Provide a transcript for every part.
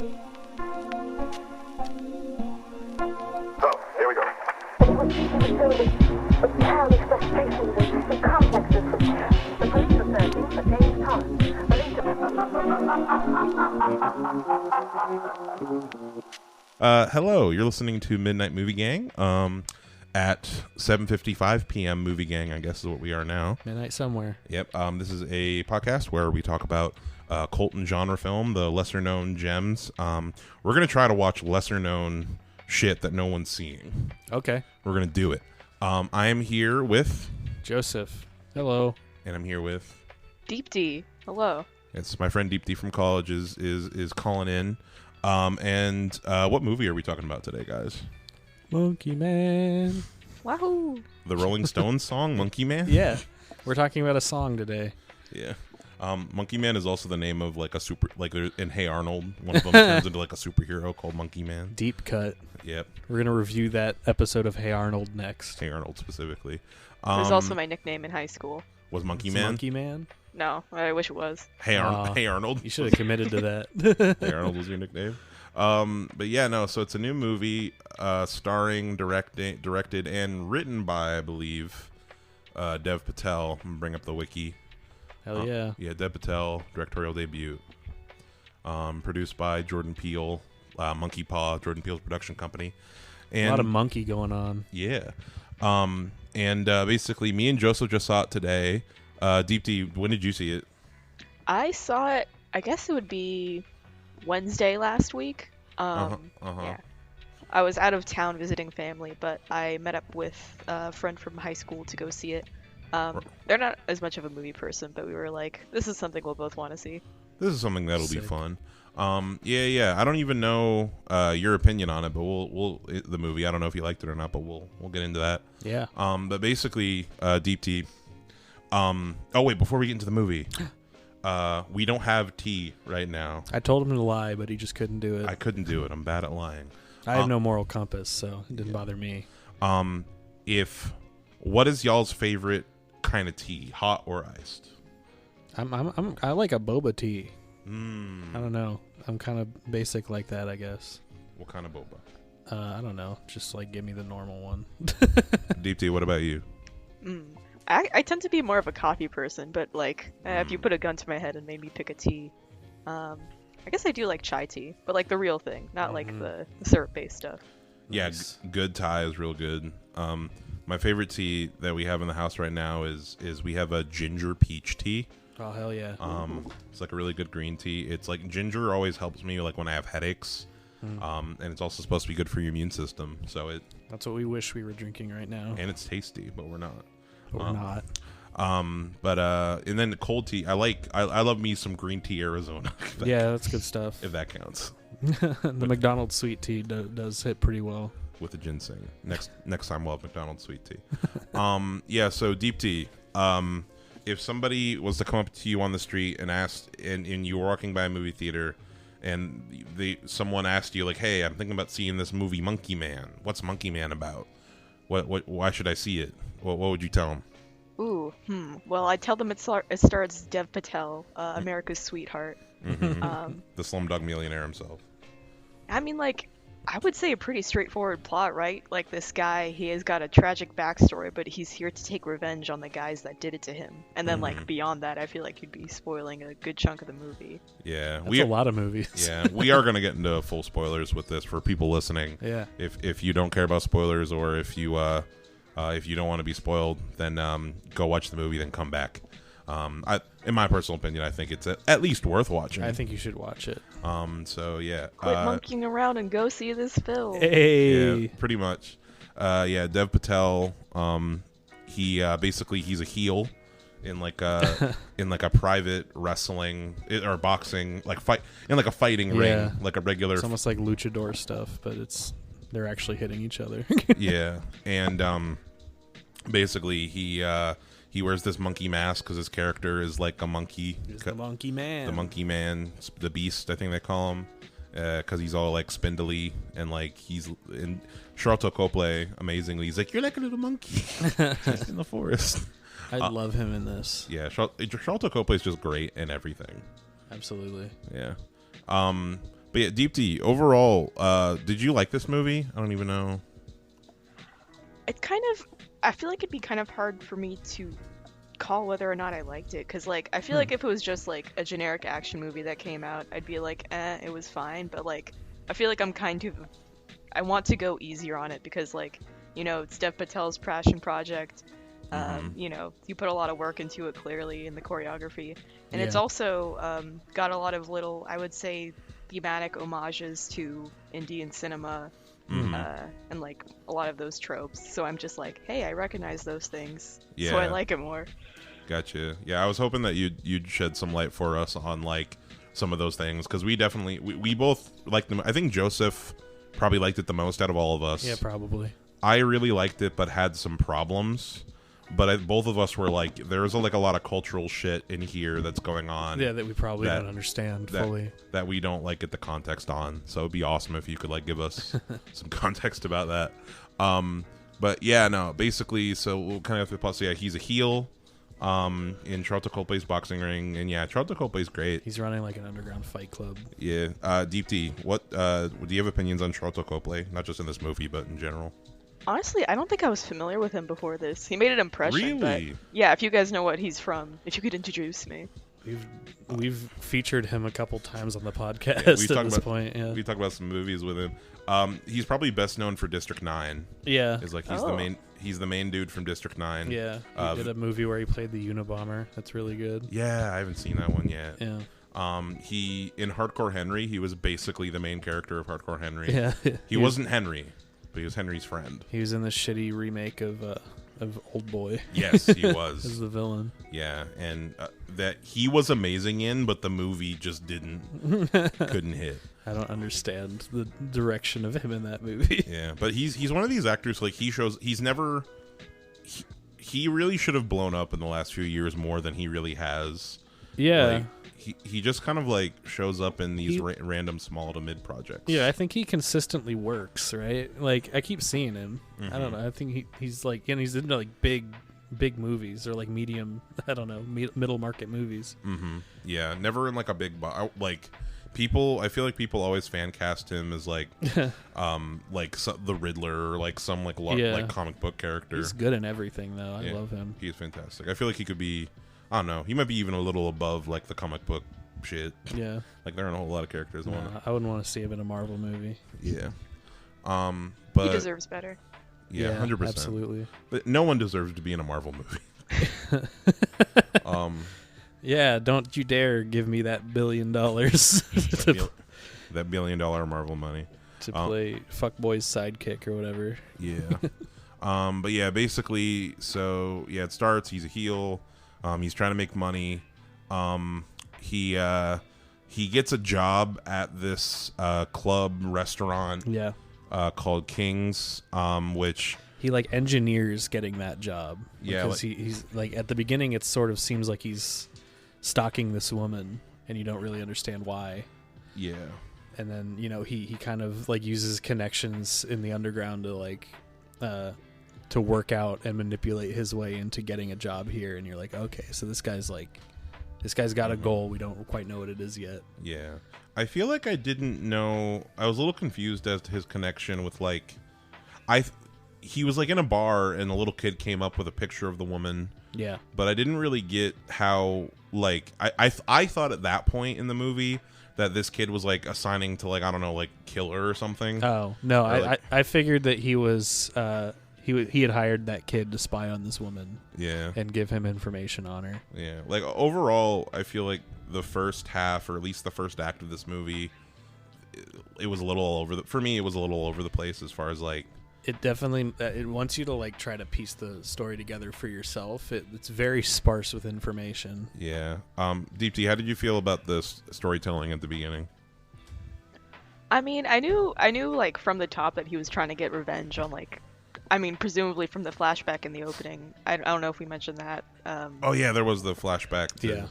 So, here we go. It was filled with childish frustrations and complexes which the police were searching for James Thomas. Hello, you're listening to Midnight Movie Gang. At 7:55 p.m. Movie Gang, I guess is what we are now. Midnight somewhere. Yep. This is a podcast where we talk about cult and genre film, the lesser known gems. We're gonna try to watch lesser known shit that no one's seeing. Okay. We're gonna do it. I am here with Joseph. Hello. and I'm here with Deep D. Hello. it's my friend Deep D from college is calling in. And what movie are we talking about today, guys? Monkey Man. Wahoo! The Rolling Stones song Monkey Man? Yeah. We're talking about a song today. Yeah. Monkey Man is also the name of like a super, like in Hey Arnold, one of them turns into like a superhero called Monkey Man. Deep cut. Yep. We're going to review that episode of Hey Arnold next. Hey Arnold specifically. It was also my nickname in high school. Was Monkey It's Man? Monkey Man? No, I wish it was. Hey Aw. Arnold. You should have committed to that. Hey Arnold was your nickname. But yeah, no. So it's a new movie, starring, directed, and written by, I believe, Dev Patel. I'm gonna bring up the wiki. Hell yeah. Yeah, Dev Patel, directorial debut. Produced by Jordan Peele, Monkey Paw, Jordan Peele's production company. And A lot of monkey going on. yeah. And basically, me and Joseph just saw it today. Deep D, when did you see it? I saw it, I guess it would be Wednesday last week. Yeah. I was out of town visiting family, but I met up with a friend from high school to go see it. They're not as much of a movie person, but we were like, this is something we'll both want to see. This is something that'll be Sick. fun. Yeah. I don't even know your opinion on it, but we'll the movie. I don't know if you liked it or not, but we'll get into that. Yeah. But basically, Deep Tea. Oh wait, before we get into the movie, we don't have tea right now. I told him to lie, but he just couldn't do it. I couldn't do it. I'm bad at lying. I have no moral compass, so it didn't bother me. What is y'all's favorite kind of tea, hot or iced? I like a boba tea. I Mm, don't know. I'm kind of basic like that, I guess. what kind of boba? I don't know. Just like give me the normal one. Deep Tea, what about you? I tend to be more of a coffee person, but like, if you put a gun to my head and made me pick a tea, I guess I do like chai tea, but like the real thing, not like the syrup-based stuff. Yeah, Nice. good Thai is real good. My favorite tea that we have in the house right now is we have a ginger peach tea. Oh hell yeah. It's like a really good green tea. It's like ginger always helps me like when I have headaches. And it's also supposed to be good for your immune system. So That's what we wish we were drinking right now. and it's tasty, but we're not. But we're not. And then the cold tea. I love me some green tea Arizona. Yeah, that's good stuff. If that counts. The McDonald's sweet tea does hit pretty well. With the ginseng. Next time we'll have McDonald's sweet tea. Yeah, so Deep Tea. If somebody was to come up to you on the street and asked, and you were walking by a movie theater, and someone asked you like, "Hey, I'm thinking about seeing this movie Monkey Man. What's Monkey Man about? Why should I see it? What would you tell them?" Ooh, Well, I tell them it stars Dev Patel, America's sweetheart. The Slumdog Millionaire himself. I mean, like, I would say a pretty straightforward plot, right? Like, this guy, he has got a tragic backstory, but he's here to take revenge on the guys that did it to him. And then, like, beyond that, I feel like you'd be spoiling a good chunk of the movie. Yeah, That's a lot of movies. Yeah, we are gonna get into full spoilers with this for people listening. Yeah. If you don't care about spoilers, or if you don't want to be spoiled, then go watch the movie, then come back. In my personal opinion, I think it's at least worth watching. I think you should watch it. So yeah. Quit monkeying around and go see this film. Hey. Yeah, pretty much. Yeah, Dev Patel. He basically he's a heel in like a private wrestling or boxing a fighting Yeah. ring, like a regular. It's almost like luchador stuff, but they're actually hitting each other. Yeah, and basically he wears this monkey mask because his character is like a monkey. He's the monkey man. The monkey man, the beast, I think they call him, because he's all like spindly and like he's in. Charlton Copley, amazingly, he's like, "You're like a little monkey in the forest." I love him in this. Yeah, Charlton Copley is just great in everything. Absolutely. Yeah. But yeah, Deep D, overall, did you like this movie? I don't even know. I feel like it'd be kind of hard for me to call whether or not I liked it, because like I feel like if it was just like a generic action movie that came out, I'd be like, it was fine. But like I feel like I want to go easier on it because like, you know, it's Dev Patel's passion project. You know, you put a lot of work into it clearly in the choreography, and it's also got a lot of little, I would say, thematic homages to Indian cinema. And like a lot of those tropes, so I'm just like, hey, I recognize those things, so I like it more. Gotcha. Yeah, I was hoping that you'd shed some light for us on like some of those things, because we definitely we both liked them. I think Joseph probably liked it the most out of all of us. Yeah, probably. I really liked it, but had some problems. But both of us were like, there's like a lot of cultural shit in here that's going on. Yeah, that we probably don't understand fully. That we don't like get the context on. So it'd be awesome if you could like give us some context about that. But yeah, no, basically, so we'll kind of have to plus. Yeah, he's a heel in Charlton Copley's boxing ring, and yeah, Charlton Copley's great. He's running like an underground fight club. Yeah, Deep D, what do you have opinions on Charlton Copley? Not just in this movie, but in general. Honestly, I don't think I was familiar with him before this. He made an impression. Really? But yeah, if you guys know what he's from, if you could introduce me. We've featured him a couple times on the podcast at this point. Yeah, we talked about some movies with him. He's probably best known for District 9. Yeah, is like he's the main dude from District 9. Yeah, he did a movie where he played the Unabomber. That's really good. Yeah, I haven't seen that one yet. Yeah. He in Hardcore Henry, he was basically the main character of Hardcore Henry. Yeah, he wasn't Henry, but he was Henry's friend. He was in the shitty remake of Old Boy. Yes, he was. As the villain. Yeah, and that he was amazing in, but the movie just couldn't hit. I don't understand the direction of him in that movie. Yeah, but he's one of these actors, like he really should have blown up in the last few years more than he really has. Yeah. Like, he just kind of like shows up in these random small to mid projects. Yeah, I think he consistently works, right? Like I keep seeing him. Mm-hmm. I don't know. I think he's like, and he's into like big movies or like medium, I don't know, middle market movies. Mm-hmm. Yeah, never in like a big like people. I feel like people always fan cast him as like the Riddler or like some like comic book character. He's good in everything though. I love him. He's fantastic. I feel like he could be, I don't know, he might be even a little above like the comic book shit. Yeah. Like there aren't a whole lot of characters. I wouldn't want to see him in a Marvel movie. Yeah. But he deserves better. Yeah, 100%. Absolutely. But no one deserves to be in a Marvel movie. Yeah, don't you dare give me that $1 billion that $1 billion Marvel money to play fuckboy's sidekick or whatever. Yeah. But yeah, basically, so yeah, it starts. He's a heel. He's trying to make money. He gets a job at this club restaurant. Yeah. Called King's, which he like engineers getting that job. Yeah, because he's like at the beginning, it sort of seems like he's stalking this woman, and you don't really understand why. Yeah. And then he kind of like uses connections in the underground to like to work out and manipulate his way into getting a job here, and you're like, okay, so this guy's got a goal. We don't quite know what it is yet. Yeah. I feel like I didn't know. I was a little confused as to his connection with like, he was like in a bar and a little kid came up with a picture of the woman. Yeah. But I didn't really get how like I thought at that point in the movie that this kid was like assigning to like, I don't know, like kill her or something. Oh no, I figured that he was he had hired that kid to spy on this woman. Yeah. And give him information on her. Yeah. Like overall, I feel like the first half, or at least the first act of this movie, it was a little all over for me, it was a little all over the place as far as like, it definitely it wants you to like try to piece the story together for yourself. It's very sparse with information. Yeah. Deep T, how did you feel about this storytelling at the beginning? I mean, I knew like from the top that he was trying to get revenge on like, I mean, presumably from the flashback in the opening. I don't know if we mentioned that. Oh yeah, there was the flashback too. Yeah.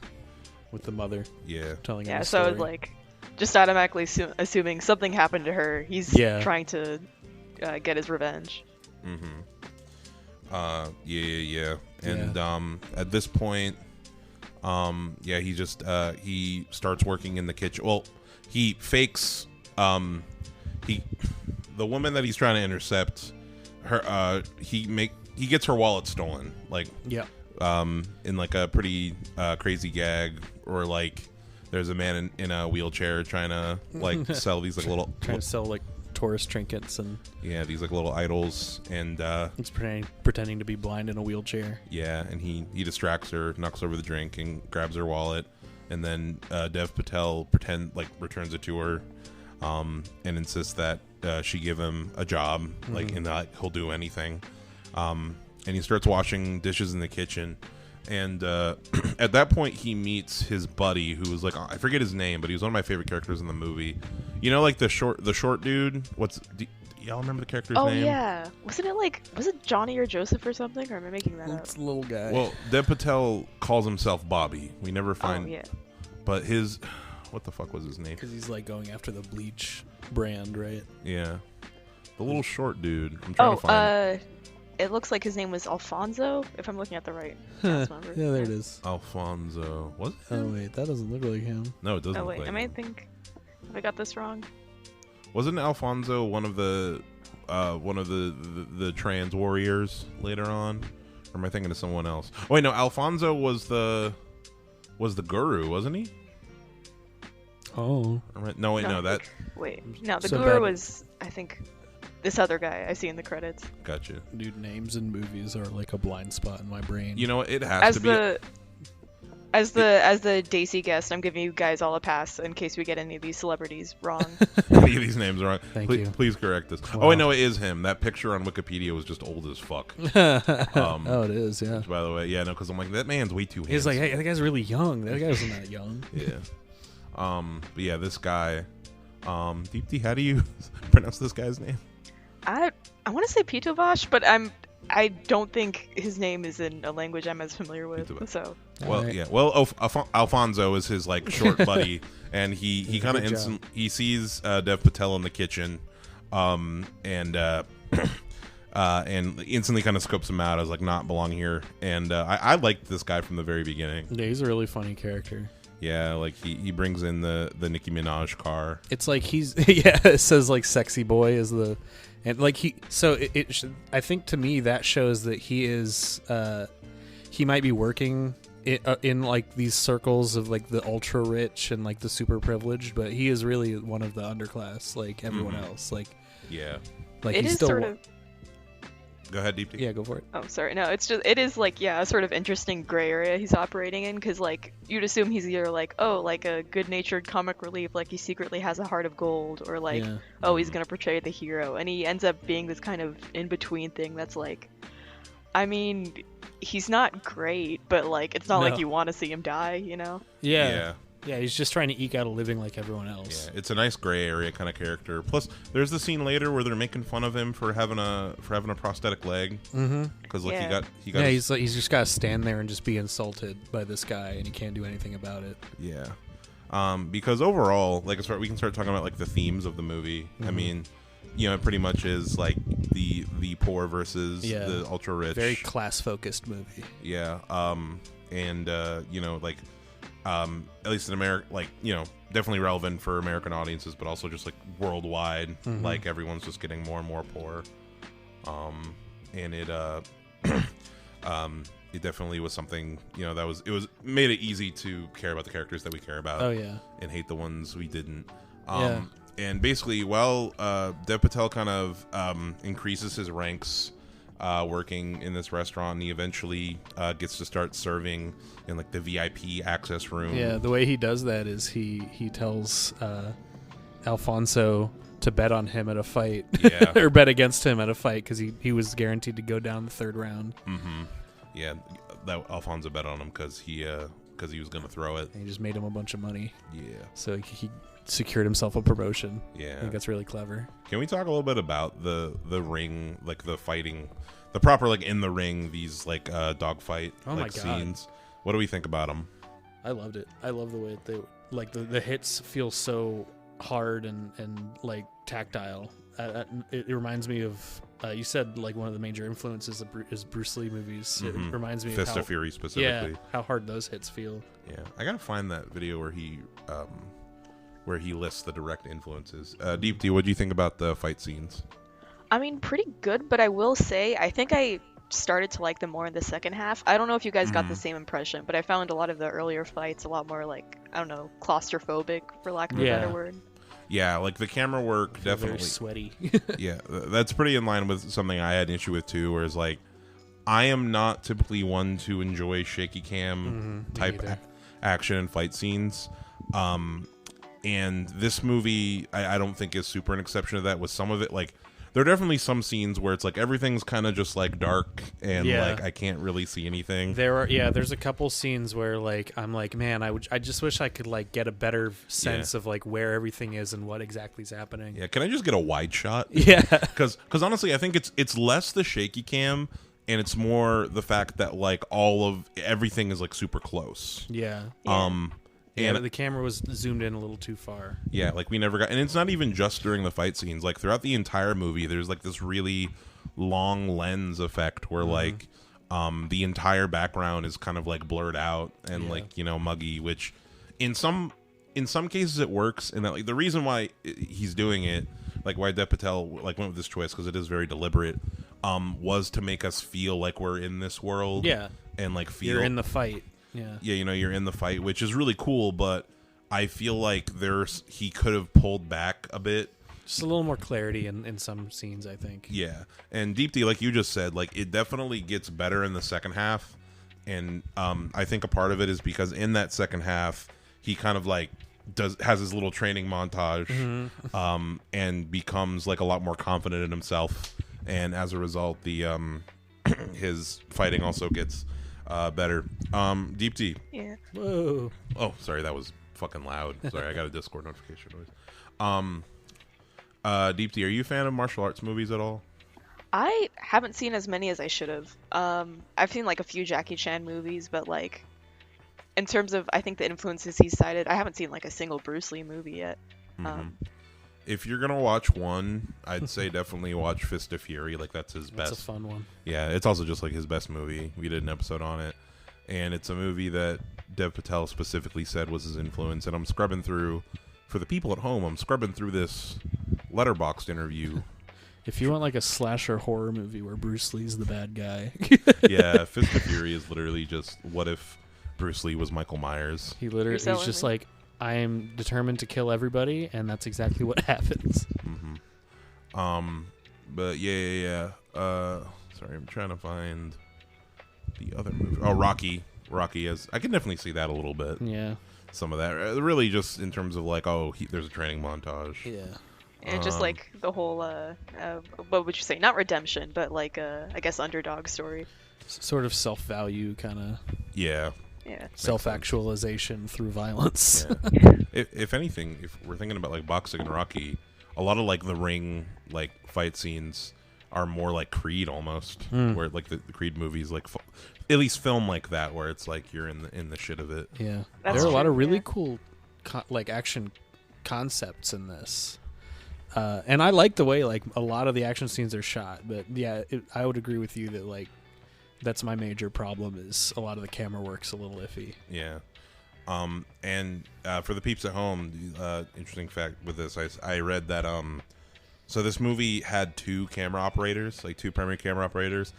With the mother. Yeah. Telling him yeah, the so story. I was like just automatically assuming something happened to her. He's trying to get his revenge. Mm-hmm. Yeah. And at this point, he just he starts working in the kitchen. Well, he fakes the woman that he's trying to intercept, her he gets her wallet stolen, like in like a pretty crazy gag, or like there's a man in a wheelchair trying to like sell these like little trying to sell like tourist trinkets and these like little idols, and he's pretending to be blind in a wheelchair. Yeah, and he distracts her, knocks over the drink, and grabs her wallet, and then Dev Patel returns it to her, and insists that she give him a job, like, and that he'll do anything. And he starts washing dishes in the kitchen, and at that point he meets his buddy, who was like, I forget his name, but he was one of my favorite characters in the movie. You know, like the short dude. Y'all remember the character's name? Oh yeah, was it Johnny or Joseph or something? Or am I making that up? It's a little guy. Well, Dev Patel calls himself Bobby. We never find. Oh yeah. But his, what the fuck was his name? Because he's like going after the Bleach brand, right? Yeah, the little short dude. I'm trying to find. It looks like his name was Alfonso, if I'm looking at the right cast member. Yeah, there it is. Alfonso. Was it? Oh wait, that doesn't look like him. No, it doesn't. Oh wait, look like him. Have I got this wrong? Wasn't Alfonso one of the trans warriors later on? Or am I thinking of someone else? Oh wait, no, Alfonso was the guru, wasn't he? Oh. No, wait, No, that. the So guru bad. was, I think, this other guy I see in the credits. Gotcha. Dude, names in movies are like a blind spot in my brain. You know, it has to be. As the Daisy guest, I'm giving you guys all a pass in case we get any of these celebrities wrong. Any of these names wrong. Thank please, you. Please correct this. Wow. Oh, I know it is him. That picture on Wikipedia was just old as fuck. Oh, it is, yeah. Which, by the way, yeah, no, because I'm like, that man's way too handsome. He's like, hey, that guy's really young. That guy's not that young. Yeah. But yeah, this guy. Deepti, how do you pronounce this guy's name? I want to say Pitovash, but I don't think his name is in a language I'm as familiar with. Pitovash. So Well, Alright. yeah. Well, Alfonso is his like short buddy, and he kind of Good job. he sees Dev Patel in the kitchen, and instantly kind of scopes him out as like not belonging here. And I liked this guy from the very beginning. Yeah, he's a really funny character. Yeah, like he brings in the Nicki Minaj car. It's like he's yeah. It says like "sexy boy" is the, and like I think to me that shows that he is he might be working in like these circles of like the ultra rich and like the super privileged, but he is really one of the underclass, like everyone else. Like Yeah. like it he's is still sort of. Go ahead, Deepti. yeah. Go for it. Oh, sorry. No, it is like, yeah, a sort of interesting gray area he's operating in, because like you'd assume he's either like, oh, like a good-natured comic relief, like he secretly has a heart of gold, or like, Yeah. oh, he's gonna portray the hero, and he ends up being this kind of in-between thing that's like, I mean, he's not great, but like it's not No. like you want to see him die, you know? Yeah. Yeah, he's just trying to eke out a living like everyone else. Yeah, it's a nice gray area kind of character. Plus, there's the scene later where they're making fun of him for having a prosthetic leg. Mm-hmm. Because like Yeah. he got Yeah, his- he's just got to stand there and just be insulted by this guy, and he can't do anything about it. yeah. Because overall, like we can start talking about like the themes of the movie. I mean, you know, it pretty much is like the poor versus the ultra rich. Very class focused movie. Yeah. And you know, like at least in America, like, you know, definitely relevant for American audiences, but also just like worldwide. Like everyone's just getting more and more poor. And it it definitely was something, you know, it was made it easy to care about the characters that we care about. Oh yeah. And hate the ones we didn't. Yeah. And basically, Dev Patel kind of increases his ranks working in this restaurant, and he eventually gets to start serving in like the VIP access room. Yeah, the way he does that is he tells Alfonso to bet on him at a fight. Yeah. Or bet against him at a fight because he was guaranteed to go down the third round. Mm-hmm. Yeah, that Alfonso bet on him because he was gonna throw it. And he just made him a bunch of money. Yeah. So he secured himself a promotion. Yeah. I think that's really clever. Can we talk a little bit about the ring, like the fighting, the proper like in the ring, these like dogfight Oh my like God. scenes? What do we think about them? I loved it. I love the way they like the hits feel so hard and like tactile. It reminds me of you said like one of the major influences is Bruce Lee movies. It reminds me Fist of how, of Fury specifically. how hard those hits feel. Yeah, I gotta find that video where he where he lists the direct influences. Deep D, what do you think about the fight scenes? I mean, pretty good, but I will say, I think I started to like them more in the second half. I don't know if you guys got the same impression, but I found a lot of the earlier fights a lot more like, I don't know, claustrophobic, for lack of a better word. Yeah, like the camera work definitely very sweaty. Yeah, that's pretty in line with something I had an issue with too, whereas like I am not typically one to enjoy shaky cam type action and fight scenes. And this movie I don't think is super an exception to that. With some of it, like there are definitely some scenes where it's like everything's kind of just like dark and like I can't really see anything. There's a couple scenes where like I'm like, man, I just wish I could like get a better sense of like where everything is and what exactly is happening. Yeah, can I just get a wide shot? Yeah, because honestly, I think it's less the shaky cam and it's more the fact that like all of everything is like super close. Yeah. And the camera was zoomed in a little too far. Yeah, like we never got, and it's not even just during the fight scenes. Like throughout the entire movie, there's like this really long lens effect where like the entire background is kind of like blurred out and like, you know, muggy, which in some cases it works. And that like the reason why he's doing it, like why Dev Patel like went with this choice, because it is very deliberate, was to make us feel like we're in this world. Yeah, and like feel you're in the fight. Yeah, you know, you're in the fight, which is really cool, but I feel like he could have pulled back a bit. Just a little more clarity in some scenes, I think. Yeah, and Deep D, like you just said, like it definitely gets better in the second half, and I think a part of it is because in that second half, he kind of like has his little training montage, and becomes like a lot more confident in himself, and as a result, the his fighting also gets better. Deep D. Yeah. Whoa. Oh, sorry, that was fucking loud. Sorry, I got a Discord notification noise. Deep D, are you a fan of martial arts movies at all? I haven't seen as many as I should have. I've seen like a few Jackie Chan movies, but like in terms of I think the influences he cited, I haven't seen like a single Bruce Lee movie yet. If you're gonna watch one, I'd say definitely watch Fist of Fury. Like that's his best. That's a fun one. Yeah, it's also just like his best movie. We did an episode on it, and it's a movie that Dev Patel specifically said was his influence. And I'm scrubbing through, for the people at home, I'm scrubbing through this Letterboxd interview. If you want like a slasher horror movie where Bruce Lee's the bad guy. Yeah, Fist of Fury is literally just what if Bruce Lee was Michael Myers. He's just like, I am determined to kill everybody, and that's exactly what happens. But yeah. Sorry, I'm trying to find the other movie. Oh, Rocky is. I can definitely see that a little bit. Yeah. Some of that, really, just in terms of like, there's a training montage. Yeah. And just like the whole, what would you say? Not redemption, but like I guess underdog story. Sort of self-value kind of. Yeah. Yeah. Self-actualization through violence. Yeah. If anything, if we're thinking about like boxing and Rocky, a lot of like the ring like fight scenes are more like Creed almost, where like the Creed movies like at least film like that, where it's like you're in the shit of it. Yeah, That's there are a lot true, of really cool like action concepts in this, and I like the way like a lot of the action scenes are shot. But yeah, I would agree with you that like that's my major problem is a lot of the camera work's a little iffy. Yeah. And for the peeps at home, interesting fact with this, I read that so this movie had two primary camera operators,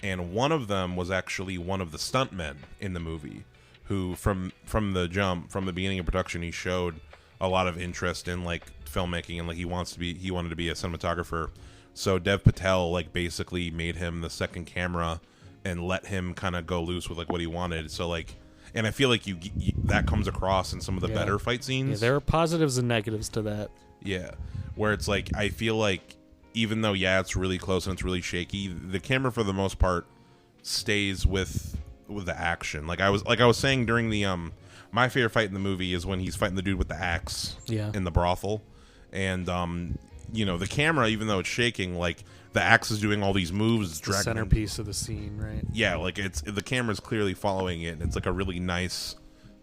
and one of them was actually one of the stuntmen in the movie, who from the beginning of production, he showed a lot of interest in like filmmaking, and like he wanted to be a cinematographer. So Dev Patel like basically made him the second camera and let him kind of go loose with like what he wanted. So like, and I feel like you that comes across in some of the better fight scenes. Yeah, there are positives and negatives to that. Yeah, where it's like I feel like even though it's really close and it's really shaky, the camera for the most part stays with the action. Like I was saying during the my favorite fight in the movie is when he's fighting the dude with the axe in the brothel, and the camera, even though it's shaking, like the axe is doing all these moves, it's the centerpiece of the scene, right? Yeah, like the camera's clearly following it, and it's like a really nice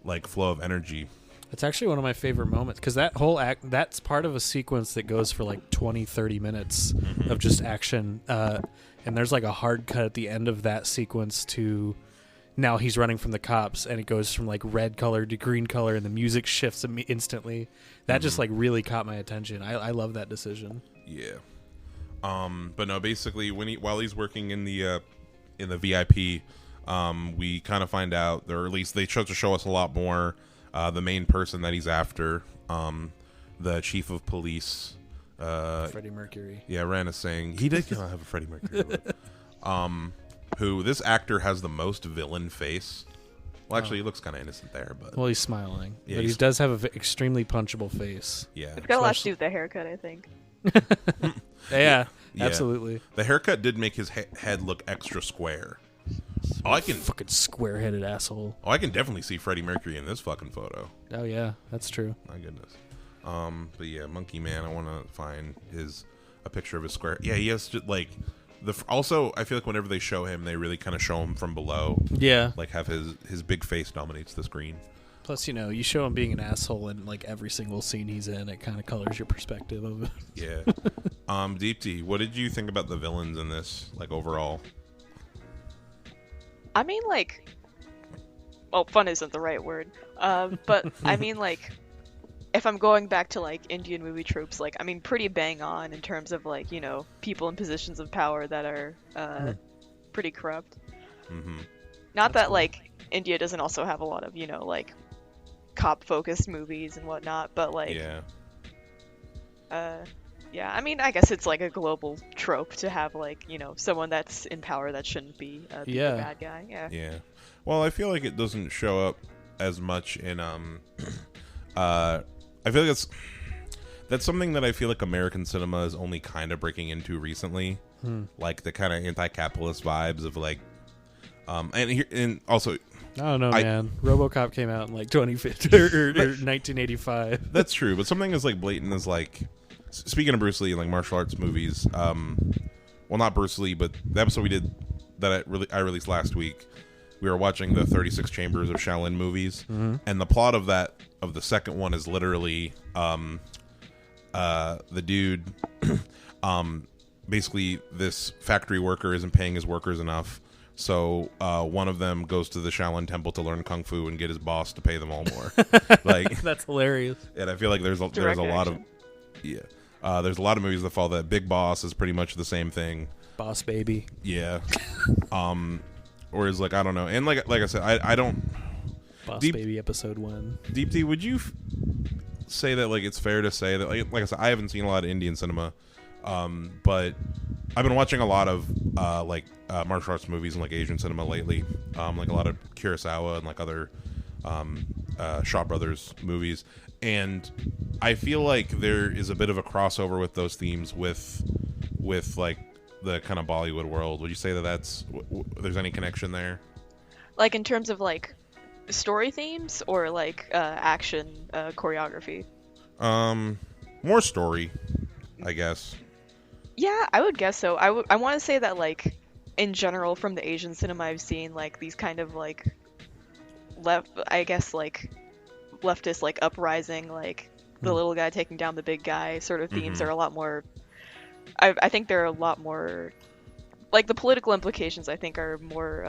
like flow of energy. It's actually one of my favorite moments because that whole that's part of a sequence that goes for like 20-30 minutes of just action, and there's like a hard cut at the end of that sequence to now he's running from the cops, and it goes from like red color to green color, and the music shifts instantly. That just like really caught my attention. I love that decision. Yeah. But no, basically while he's working in the VIP, we kind of find out, or at least they try to show us a lot more. The main person that he's after, the chief of police, Freddie Mercury. Yeah, Ran is saying he did have a Freddie Mercury. Who this actor has the most villain face. Well, actually, he looks kind of innocent there, but well, he's smiling. Yeah, but he does have an extremely punchable face. Yeah, it's got a lot to do with the haircut, I think. Yeah, yeah, absolutely. The haircut did make his head look extra square. Fucking square-headed asshole. Oh, I can definitely see Freddie Mercury in this fucking photo. Oh yeah, that's true. My goodness. But yeah, Monkey Man. I want to find a picture of his square. Yeah, he has just like also. I feel like whenever they show him, they really kind of show him from below. Yeah, like have his big face dominates the screen. Plus, you show him being an asshole in like every single scene he's in. It kind of colors your perspective of it. Yeah. Deep T, what did you think about the villains in this, like overall? I mean, like, well, fun isn't the right word. But I mean, like, if I'm going back to like Indian movie tropes, like, I mean, pretty bang on in terms of like, people in positions of power that are pretty corrupt. Mm-hmm. Not that like India doesn't also have a lot of like cop-focused movies and whatnot, but like yeah, I mean, I guess it's like a global trope to have like someone that's in power that shouldn't be the bad guy. Yeah. Well, I feel like it doesn't show up as much in I feel like that's something that I feel like American cinema is only kind of breaking into recently, like the kind of anti-capitalist vibes of like and also I don't know, man. RoboCop came out in like 2015 or 1985. That's true, but something as like blatant as like, speaking of Bruce Lee and like martial arts movies, well, not Bruce Lee, but the episode we did that I released last week, we were watching the 36 Chambers of Shaolin movies, and the plot of the second one is literally the dude basically this factory worker isn't paying his workers enough. So one of them goes to the Shaolin Temple to learn Kung Fu and get his boss to pay them all more. Like that's hilarious. And I feel like there's a lot of there's a lot of movies that follow that. Big Boss is pretty much the same thing. Boss Baby. Yeah. Or is like I don't know. And like I said, I don't. Boss Baby episode 1. Deep D, would you say that like it's fair to say that like I said, I haven't seen a lot of Indian cinema, but I've been watching a lot of martial arts movies and like Asian cinema lately, like a lot of Kurosawa and like other Shaw Brothers movies, and I feel like there is a bit of a crossover with those themes with like the kind of Bollywood world. Would you say that there's any connection there? Like in terms of like story themes or like action choreography? More story, I guess. Yeah, I would guess so. I want to say that like in general from the Asian cinema I've seen like these kind of like leftist like uprising, like the little guy taking down the big guy sort of themes are a lot more. I think they're a lot more like the political implications I think are more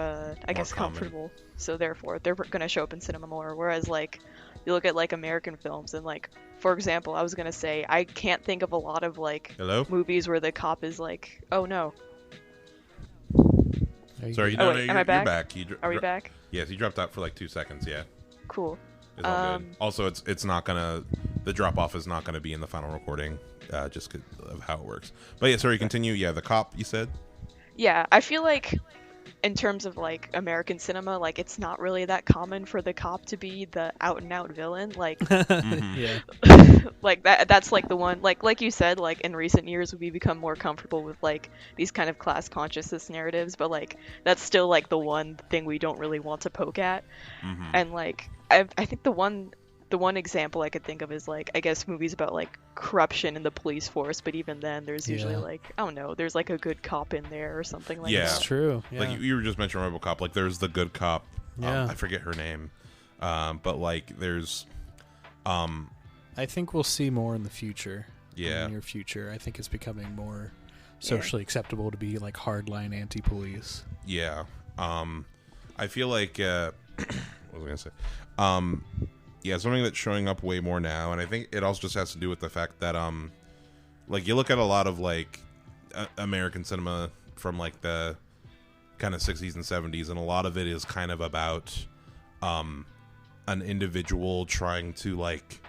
I guess common. comfortable. So therefore they're going to show up in cinema more. Whereas like you look at like American films and like for example, I was going to say I can't think of a lot of like movies where the cop is like, "Oh no." Sorry, am I back? You're back. Are we back? Yes, you dropped out for like 2 seconds. Yeah. Cool. It's all good. Also, it's not gonna. The drop off is not gonna be in the final recording, just 'cause of how it works. But yeah, sorry. Continue. Yeah, the cop. You said. Yeah, I feel like in terms of like American cinema, like it's not really that common for the cop to be the out and out villain. Like, yeah, like that's like the one. Like you said, like in recent years we become more comfortable with like these kind of class consciousness narratives, but like that's still like the one thing we don't really want to poke at. And like I think the one example I could think of is like I guess movies about like corruption in the police force, but even then there's usually like I don't know, there's like a good cop in there or something like that. That's true. Yeah. Like you were just mentioning RoboCop. Like there's the good cop. Yeah. I forget her name, but like there's. I think we'll see more in the future. Yeah. In the near future, I think it's becoming more socially acceptable to be like hardline anti-police. Yeah. I feel like what was I gonna say? Yeah, something that's showing up way more now, and I think it also just has to do with the fact that like you look at a lot of like American cinema from like the kind of 60s and 70s, and a lot of it is kind of about an individual trying to like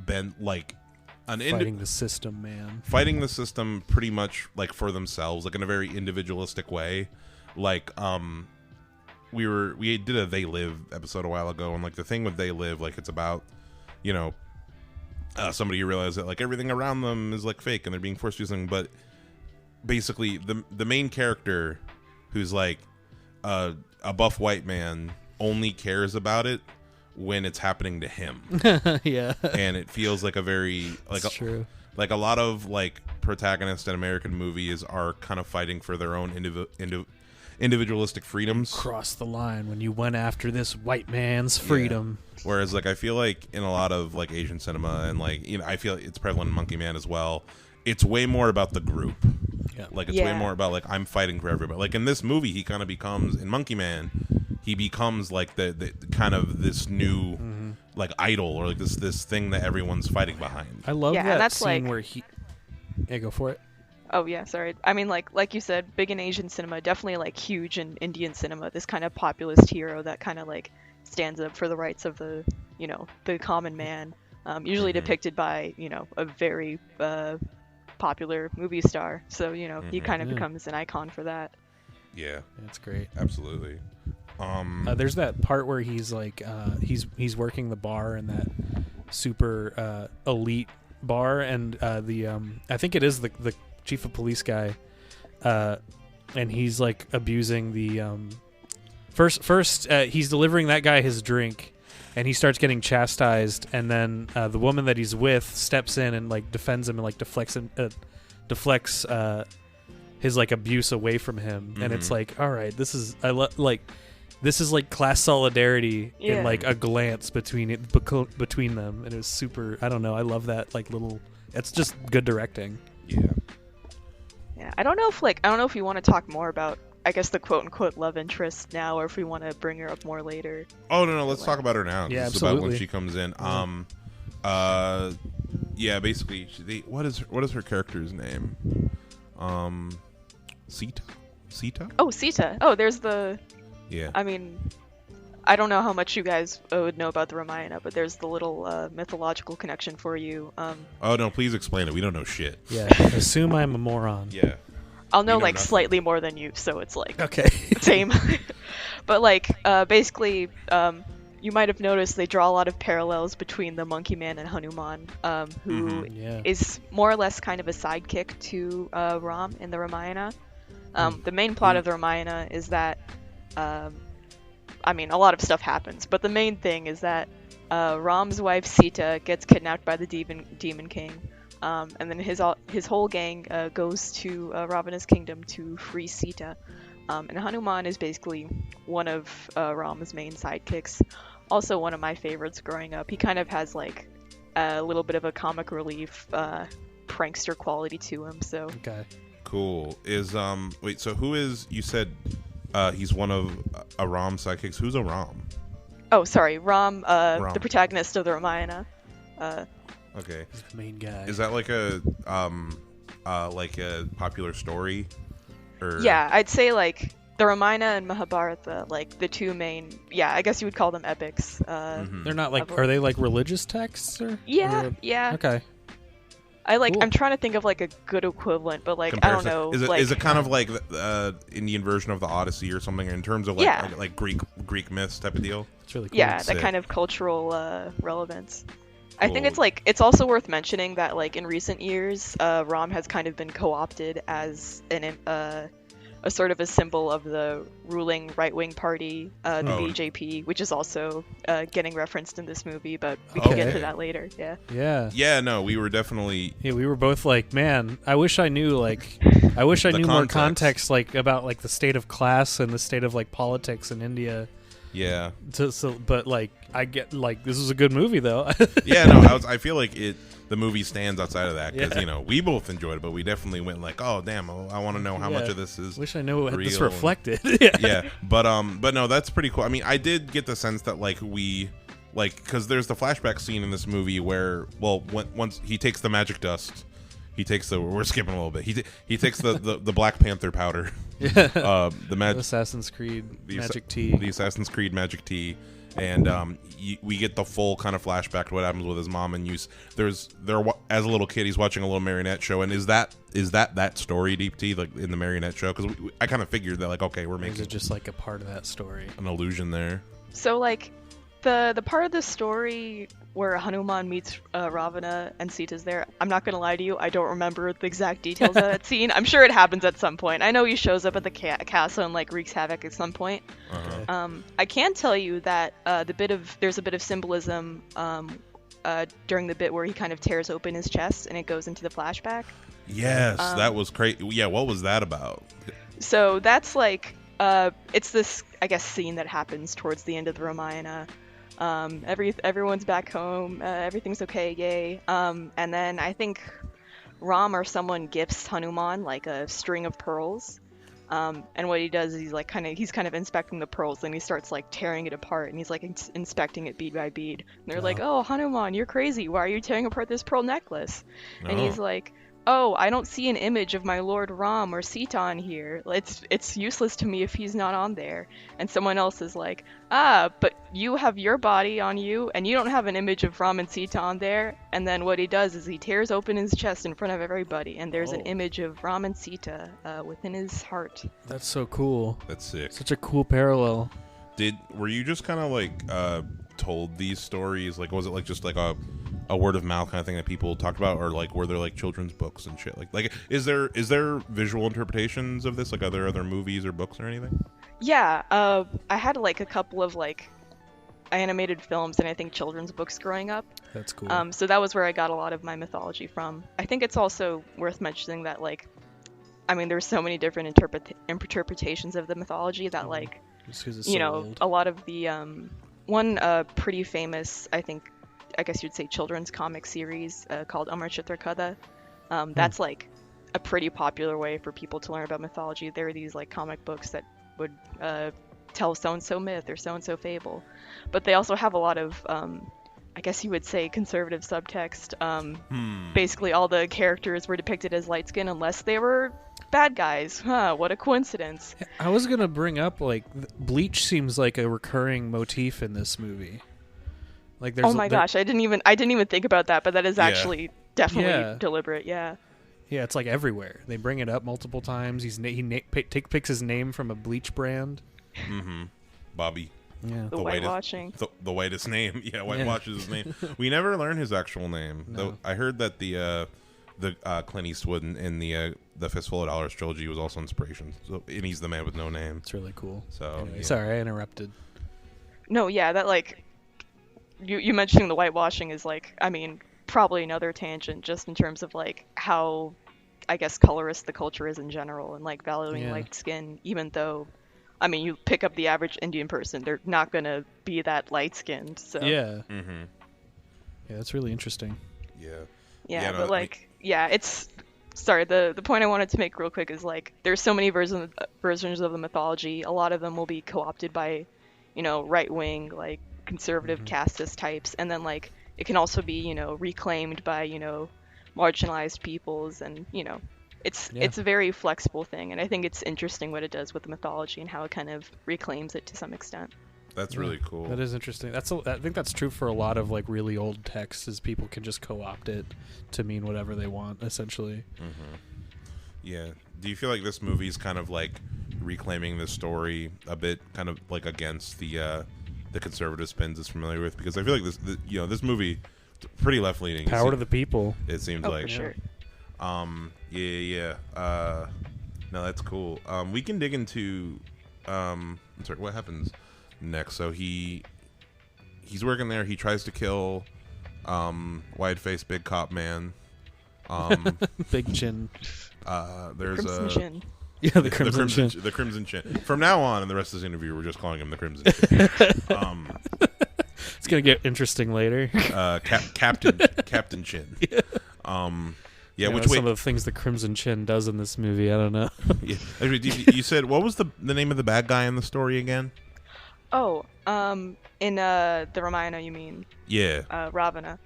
bend like fighting the system, man. Fighting the system pretty much like for themselves, like in a very individualistic way. Like we did a They Live episode a while ago, and like the thing with They Live, like it's about, you know, somebody who realizes that like everything around them is like fake and they're being forced to do something, but basically the main character, who's like a buff white man, only cares about it when it's happening to him. Yeah. And it feels like a very like true. Like a lot of like protagonists in American movies are kind of fighting for their own individualistic freedoms. Cross the line when you went after this white man's freedom. Yeah. Whereas like I feel like in a lot of like Asian cinema, and like, you know, I feel it's prevalent in Monkey Man as well, it's way more about the group. Yeah. Like it's way more about like I'm fighting for everybody. Like in this movie, he kind of becomes, in Monkey Man, he becomes like the kind of this new like idol, or like this thing that everyone's fighting behind. I love that that's scene like, where he. Yeah, go for it. Oh yeah, sorry. I mean, like you said, big in Asian cinema, definitely like huge in Indian cinema. This kind of populist hero that kind of like stands up for the rights of the, you know, the common man. Usually depicted by, you know, a very popular movie star. So, you know, he kind of becomes an icon for that. Yeah, that's great. Absolutely. There's that part where he's like he's working the bar in that super elite bar, and I think it is the chief of police guy, and he's like abusing the first he's delivering that guy his drink, and he starts getting chastised, and then the woman that he's with steps in and like defends him and like deflects his like abuse away from him. And it's like, all right, this is like class solidarity in like a glance between them, and it was super. I don't know, I love that like little. It's just good directing. Yeah, I don't know if you want to talk more about, I guess, the quote-unquote love interest now, or if we want to bring her up more later. Oh, no, let's talk about her now. Yeah, this absolutely. is about when she comes in. Yeah, basically, what is her character's name? Sita? Oh, Sita. Oh, there's the... Yeah. I mean, I don't know how much you guys would know about the Ramayana, but there's the little mythological connection for you. Oh, no, please explain it. We don't know shit. Yeah, assume I'm a moron. Yeah. I'll know like nothing. Slightly more than you, so it's like okay. Same. But like basically, you might have noticed they draw a lot of parallels between the Monkey Man and Hanuman, who is more or less kind of a sidekick to Ram in the Ramayana. The main plot of the Ramayana is that, I mean, a lot of stuff happens, but the main thing is that Ram's wife Sita gets kidnapped by the demon king. And then his whole gang goes to Ravana's kingdom to free Sita. And Hanuman is basically one of Ram's main sidekicks. Also one of my favorites growing up. He kind of has like a little bit of a comic relief prankster quality to him. So okay, cool. Is wait, so who is, you said he's one of a Ram sidekicks? Who's a Ram? Oh, sorry, Ram. The protagonist of the Ramayana. Okay. He's the main guy. Is that like a popular story? Or... Yeah, I'd say like the Ramayana and Mahabharata, like the two main. Yeah, I guess you would call them epics. They're not like. Are they like religious texts? Or? Yeah, yeah. Okay. I like. Cool. I'm trying to think of like a good equivalent, but like comparison. I don't know. Is it kind of like the Indian version of the Odyssey or something in terms of like Greek myths type of deal? It's really cool. Yeah, that kind of cultural relevance. I think it's also worth mentioning that like in recent years, Ram has kind of been co-opted as a sort of a symbol of the ruling right-wing party, the BJP, which is also getting referenced in this movie, but we can get to that later. Yeah. Yeah. Yeah. No, we were definitely. Yeah, we were both like, man, I wish I knew more context like about like the state of class and the state of like politics in India. Yeah. But like, I get like this was a good movie though. Yeah, no, I feel like the movie stands outside of that because we both enjoyed it, but we definitely went like, oh damn, I want to know how much of this is. Wish I knew what this real reflected. Yeah, but no, that's pretty cool. I mean, I did get the sense that because there's the flashback scene in this movie where once he takes the magic dust. He takes we're skipping a little bit. He takes the Black Panther powder. Yeah. The Assassin's Creed magic tea. The Assassin's Creed magic tea. And we get the full kind of flashback to what happens with his mom. And as a little kid, he's watching a little marionette show. And is that story, Deep T, like in the marionette show? Because I kind of figured that, like, okay, we're making. Is it just like a part of that story? An illusion there. So like, the part of the story where Hanuman meets Ravana and Sita's there, I'm not gonna lie to you, I don't remember the exact details of that scene. I'm sure it happens at some point. I know he shows up at the castle and like wreaks havoc at some point. Uh-huh. I can tell you that there's a bit of symbolism during the bit where he kind of tears open his chest and it goes into the flashback. Yes, that was crazy. Yeah, what was that about? So that's like it's this, I guess, scene that happens towards the end of the Ramayana. Everyone's back home, everything's okay, yay. And then I think Ram or someone gifts Hanuman like a string of pearls. And what he does is he's kind of inspecting the pearls, and he starts like tearing it apart, and he's like inspecting it bead by bead. And they're like, "Oh, Hanuman, you're crazy. Why are you tearing apart this pearl necklace?" And he's like, "Oh, I don't see an image of my Lord Ram or Sita on here. It's useless to me if he's not on there." And someone else is like, but you have your body on you, and you don't have an image of Ram and Sita on there." And then what he does is he tears open his chest in front of everybody, and there's an image of Ram and Sita within his heart. That's so cool. That's sick. Such a cool parallel. Were you just kind of like told these stories? Like, was it like just like a word of mouth kind of thing that people talked about, or like were there like children's books and shit? Like is there visual interpretations of this? Like, are there other movies or books or anything? Yeah, I had like a couple of like animated films and I think children's books growing up. That's cool. So that was where I got a lot of my mythology from. I think it's also worth mentioning that like, I mean, there's so many different interpretations of the mythology that like, just 'cause it's so old. A lot of the one pretty famous, I guess you'd say, children's comic series called Amar Chitrakatha. That's like a pretty popular way for people to learn about mythology. There are these like comic books that would tell so-and-so myth or so-and-so fable. But they also have a lot of, I guess you would say, conservative subtext. Basically all the characters were depicted as light skin unless they were bad guys. What a coincidence. I was gonna bring up like bleach seems like a recurring motif in this movie. Like there's gosh, I didn't even think about that, but that is actually definitely deliberate. Yeah, it's like everywhere. They bring it up multiple times. He picks his name from a bleach brand. Mm-hmm. Bobby. Yeah. The whitewashing. The whitest name. Yeah, whitewashes his name. We never learn his actual name. No. Though I heard that the Clint Eastwood in the Fistful of Dollars trilogy was also inspiration. So, and he's the man with no name. It's really cool. So anyway, sorry, I interrupted. No, yeah, that like you mentioning the whitewashing is like, I mean, probably another tangent just in terms of like how, I guess, colorist the culture is in general and like valuing light skin, even though, I mean, you pick up the average Indian person, they're not gonna be that light skinned. So yeah, mm-hmm. Yeah, that's really interesting. Yeah, but like, it's. Sorry, the point I wanted to make real quick is like there's so many versions of the mythology. A lot of them will be co-opted by, right wing like conservative casteist types, and then like it can also be reclaimed by marginalized peoples, and it's a very flexible thing, and I think it's interesting what it does with the mythology and how it kind of reclaims it to some extent. That's really cool. That is interesting. I think that's true for a lot of like really old texts, is people can just co-opt it to mean whatever they want, essentially. Mm-hmm. Yeah. Do you feel like this movie's kind of like reclaiming the story a bit, kind of like against the conservative spins it's familiar with? Because I feel like this movie pretty left leaning. Power to the people. It seems like. For sure. Yeah. No, that's cool. We can dig into. I'm sorry. What happens next? So he's working there. He tries to kill wide-faced big cop man. Big chin. There's Crimson Chin. Yeah, the Crimson Chin. The Crimson Chin. From now on, in the rest of this interview, we're just calling him the Crimson Chin. It's gonna get interesting later. Captain Chin. Yeah, which way? Some of the things the Crimson Chin does in this movie, I don't know. Yeah. Actually, you said what was the name of the bad guy in the story again? Oh, in the Ramayana, you mean? Yeah. Ravana.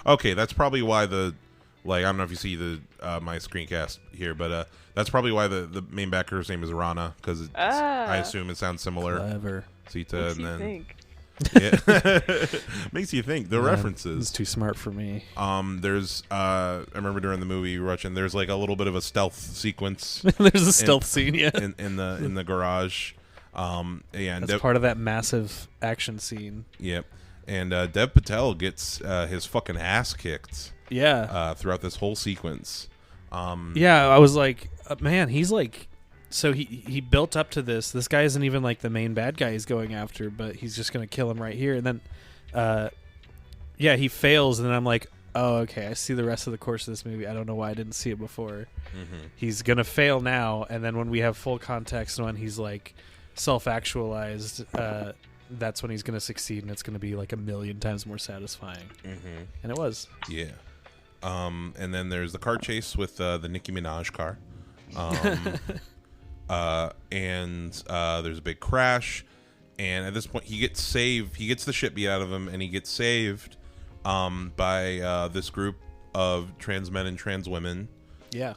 Okay, that's probably why I don't know if you see the my screencast here, but that's probably why the main backer's name is Rana, because I assume it sounds similar. Clever. Sita, Makes and you then think. Yeah. Makes you think. The references. It's too smart for me. There's I remember during the movie we were watching, there's like a little bit of a stealth sequence. There's a stealth scene, yeah. In the garage. Yeah, that's part of that massive action scene. Yep. And Dev Patel gets his fucking ass kicked. Yeah. Throughout this whole sequence. Yeah, I was like, man, he's like, so he built up to this. This guy isn't even like the main bad guy he's going after, but he's just gonna kill him right here. And then, yeah, he fails, and then I'm like, oh, okay, I see the rest of the course of this movie. I don't know why I didn't see it before. Mm-hmm. He's gonna fail now, and then when we have full context, when he's like self-actualized, that's when he's gonna succeed, and it's gonna be like 1,000,000 times more satisfying. Mm-hmm. And it was. Yeah. And then there's the car chase with the Nicki Minaj car. And there's a big crash, and at this point he gets saved. He gets the shit beat out of him, and he gets saved by this group of trans men and trans women. Yeah.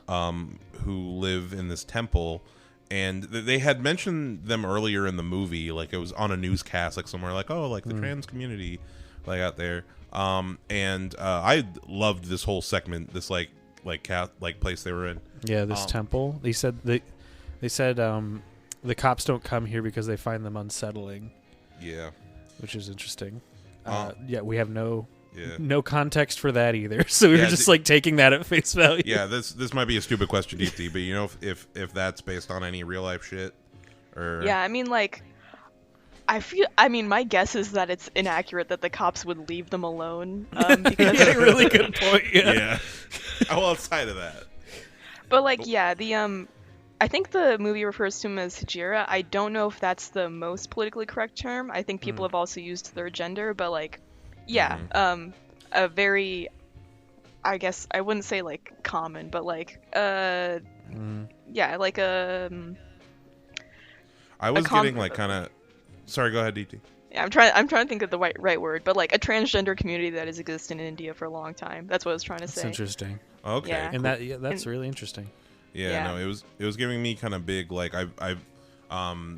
Who live in this temple, and they had mentioned them earlier in the movie, like it was on a newscast, like somewhere, like, oh, like the trans community, like out there. And I loved this whole segment, this like place they were in. Yeah, this temple. They said the cops don't come here because they find them unsettling. Yeah, which is interesting. Yeah, we have no no context for that either. So we were just like taking that at face value. Yeah, this might be a stupid question, DT, but you know if that's based on any real life shit, or yeah, I mean like. I mean, my guess is that it's inaccurate that the cops would leave them alone. Because a really good point. Yeah. Well, outside of that. But like, yeah, I think the movie refers to him as Hijira. I don't know if that's the most politically correct term. I think people have also used third gender, but like, yeah, a very, I guess I wouldn't say like common, but like, yeah, like I was getting like kind of. Sorry, go ahead, DT. Yeah, I'm trying to think of the right word, but like a transgender community that has existed in India for a long time. That's what I was trying to say. That's interesting. Okay. Yeah. And that's really interesting. Yeah, no, it was giving me kind of big, like I've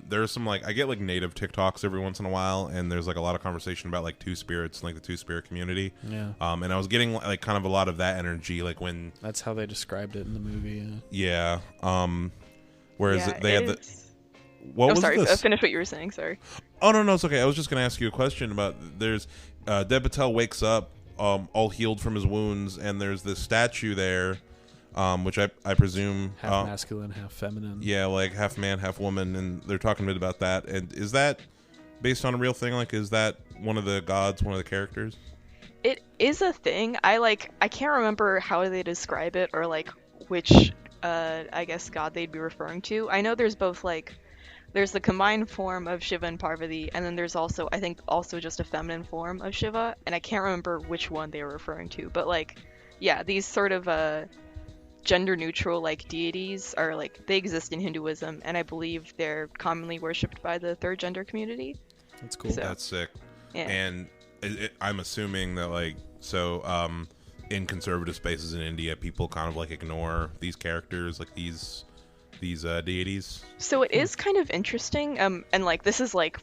there's some like I get like native TikToks every once in a while, and there's like a lot of conversation about like two spirits, like the two spirit community. Yeah. And I was getting like kind of a lot of that energy, like when that's how they described it in the movie. Yeah. Whereas they had the. What was sorry, this? Finish what you were saying, sorry. Oh, no, it's okay. I was just going to ask you a question about, there's, Dev Patel wakes up, all healed from his wounds, and there's this statue there, which I presume... half masculine, half feminine. Yeah, like half man, half woman, and they're talking a bit about that. And is that based on a real thing? Like, is that one of the gods, one of the characters? It is a thing. I can't remember how they describe it, or, like, which, I guess, god they'd be referring to. I know there's both, like... There's the combined form of Shiva and Parvati, and then there's also, I think, also just a feminine form of Shiva, and I can't remember which one they were referring to, but, like, yeah, these sort of, gender-neutral, like, deities are, like, they exist in Hinduism, and I believe they're commonly worshipped by the third gender community. That's cool. So, that's sick. Yeah. And I'm assuming that, like, so, in conservative spaces in India, people kind of, like, ignore these characters, like, these deities. So it is kind of interesting, and like this is like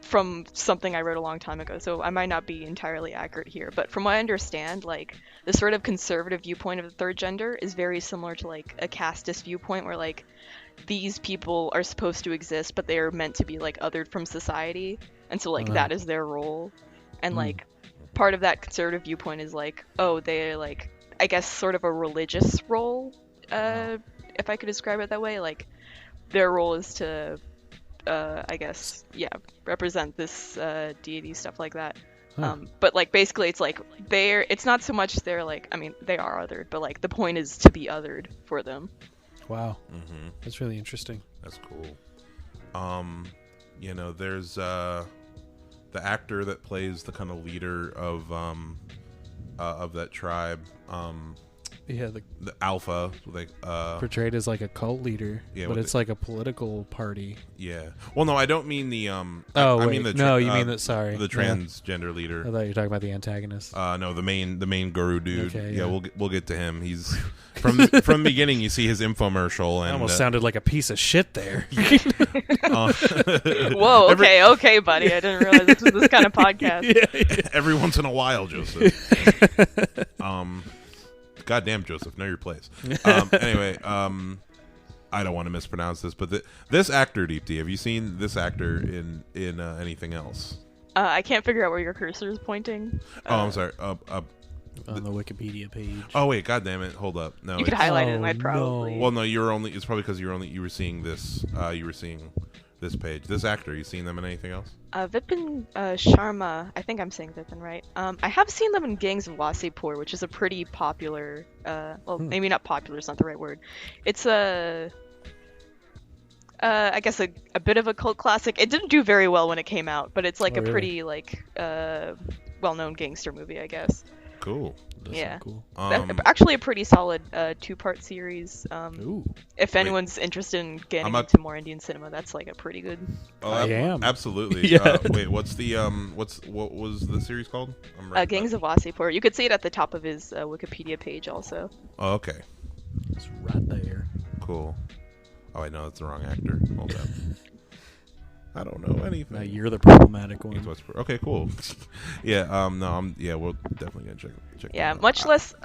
from something I wrote a long time ago, so I might not be entirely accurate here, but from what I understand, like the sort of conservative viewpoint of the third gender is very similar to like a casteist viewpoint, where like these people are supposed to exist, but they are meant to be like othered from society, and so like that is their role, and like part of that conservative viewpoint is like, oh, they're like, I guess sort of a religious role, if I could describe it that way. Like their role is to I guess represent this deity, stuff like that. But like basically it's like it's not so much they're like, I mean they are othered, but like the point is to be othered for them. Wow. Mm-hmm. That's really interesting. That's cool. There's the actor that plays the kind of leader of that tribe. Yeah, The Alpha, portrayed as like a cult leader, Yeah, but it's like a political party. Yeah. Well, no, I don't mean the I mean the no, you mean that? Sorry, the transgender leader. I thought you were talking about the antagonist. No, the main guru dude. Okay, yeah, we'll get to him. He's from the beginning. You see his infomercial, and I almost sounded like a piece of shit there. Whoa, okay, buddy. I didn't realize this was this kind of podcast. Yeah. Every once in a while, Joseph. Goddamn, Joseph, know your place. Anyway, I don't want to mispronounce this, but this actor, Deep D, have you seen this actor in anything else? I can't figure out where your cursor is pointing. I'm sorry. On the Wikipedia page. Oh wait, god damn it! Hold up. No, you could highlight it, and I'd probably. No. Well, no, it's probably because you were seeing this. You were seeing this page. This actor, you seen them in anything else? Vipin Sharma, I think I'm saying Vipin right. I have seen them in Gangs of Wasseypur, which is a pretty popular, maybe not popular, it's not the right word. It's I guess a bit of a cult classic. It didn't do very well when it came out, but it's like pretty well-known gangster movie, I guess. Cool. Yeah. Cool. Actually, a pretty solid 2-part series. Ooh. If anyone's interested in getting into more Indian cinema, that's like a pretty good. Oh, I am absolutely. Yeah. Wait, what was the series called? Gangs of Wasseypur. You could see it at the top of his Wikipedia page, also. Oh, okay. It's right there. Cool. Oh, I know that's the wrong actor. Hold up. I don't know anything. Now you're the problematic one. Okay, cool. Yeah. We're definitely gonna check. Yeah, a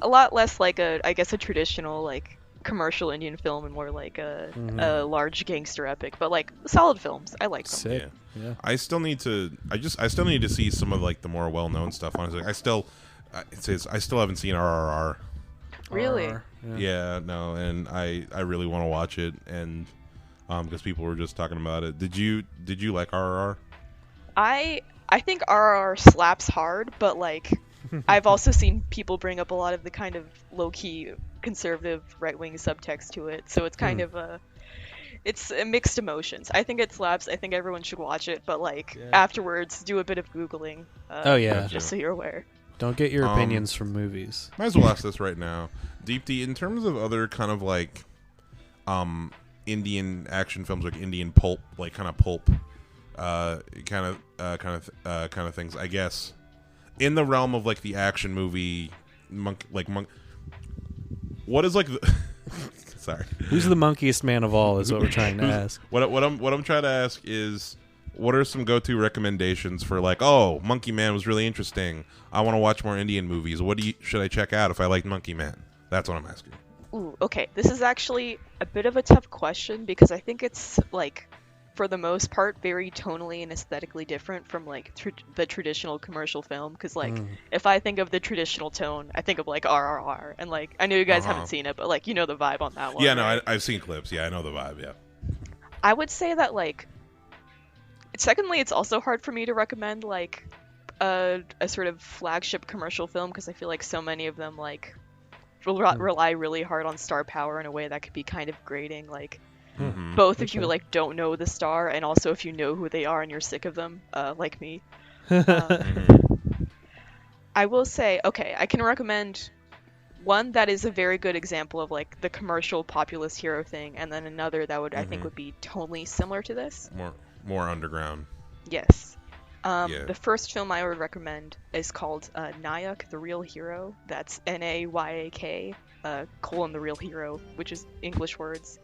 lot less like I guess a traditional like commercial Indian film, and more like a large gangster epic, but like solid films. I like them. Sick. Yeah. I still need to see some of like the more well-known stuff. Honestly, I still haven't seen RRR. Really? Yeah. No, and I really want to watch it, and because people were just talking about it. Did you like RRR? I think RRR slaps hard, but like I've also seen people bring up a lot of the kind of low-key conservative right-wing subtext to it, so it's kind of it's mixed emotions. I think it slaps. I think everyone should watch it, but like afterwards, do a bit of Googling. Just so you're aware. Don't get your opinions from movies. Might as well ask this right now. Deep D, in terms of other kind of like Indian action films, like Indian pulp, like kind of pulp kind of things, I guess, in the realm of like the action movie what is like the sorry, who's the monkiest man of all is what we're trying to ask. What I'm trying to ask is, what are some go-to recommendations for like, oh, Monkey Man was really interesting, I want to watch more Indian movies, should I check out if I like Monkey Man? That's what I'm asking. Ooh, okay. This is actually a bit of a tough question, because I think it's like, for the most part, very tonally and aesthetically different from like the traditional commercial film. Because like, if I think of the traditional tone, I think of like RRR, and like I know you guys haven't seen it, but like you know the vibe on that one. Yeah, no, right? I've seen clips. Yeah, I know the vibe. Yeah. I would say that like, secondly, it's also hard for me to recommend like a sort of flagship commercial film, because I feel like so many of them like rely really hard on star power in a way that could be kind of grating, like both if you like don't know the star, and also if you know who they are and you're sick of them, like me. I will say, okay, I can recommend one that is a very good example of like the commercial populist hero thing, and then another that would I think would be totally similar to this. More underground. Yes. The first film I would recommend is called Nayak, the Real Hero. That's Nayak, the Real Hero, which is English words.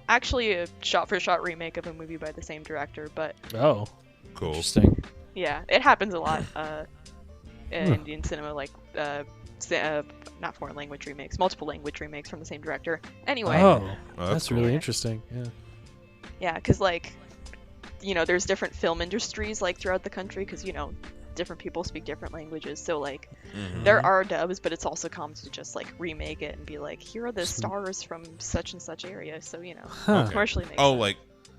Actually a shot-for-shot remake of a movie by the same director, but... Oh, cool. Interesting. Yeah, it happens a lot in Indian cinema, like, not foreign language remakes, multiple language remakes from the same director. Anyway. Oh, that's cool. really interesting, yeah. Yeah, because, like, you know, there's different film industries, like, throughout the country, because, you know, different people speak different languages, so like there are dubs, but it's also common to just like remake it and be like, here are the stars from such and such area, so you know, commercially make sense.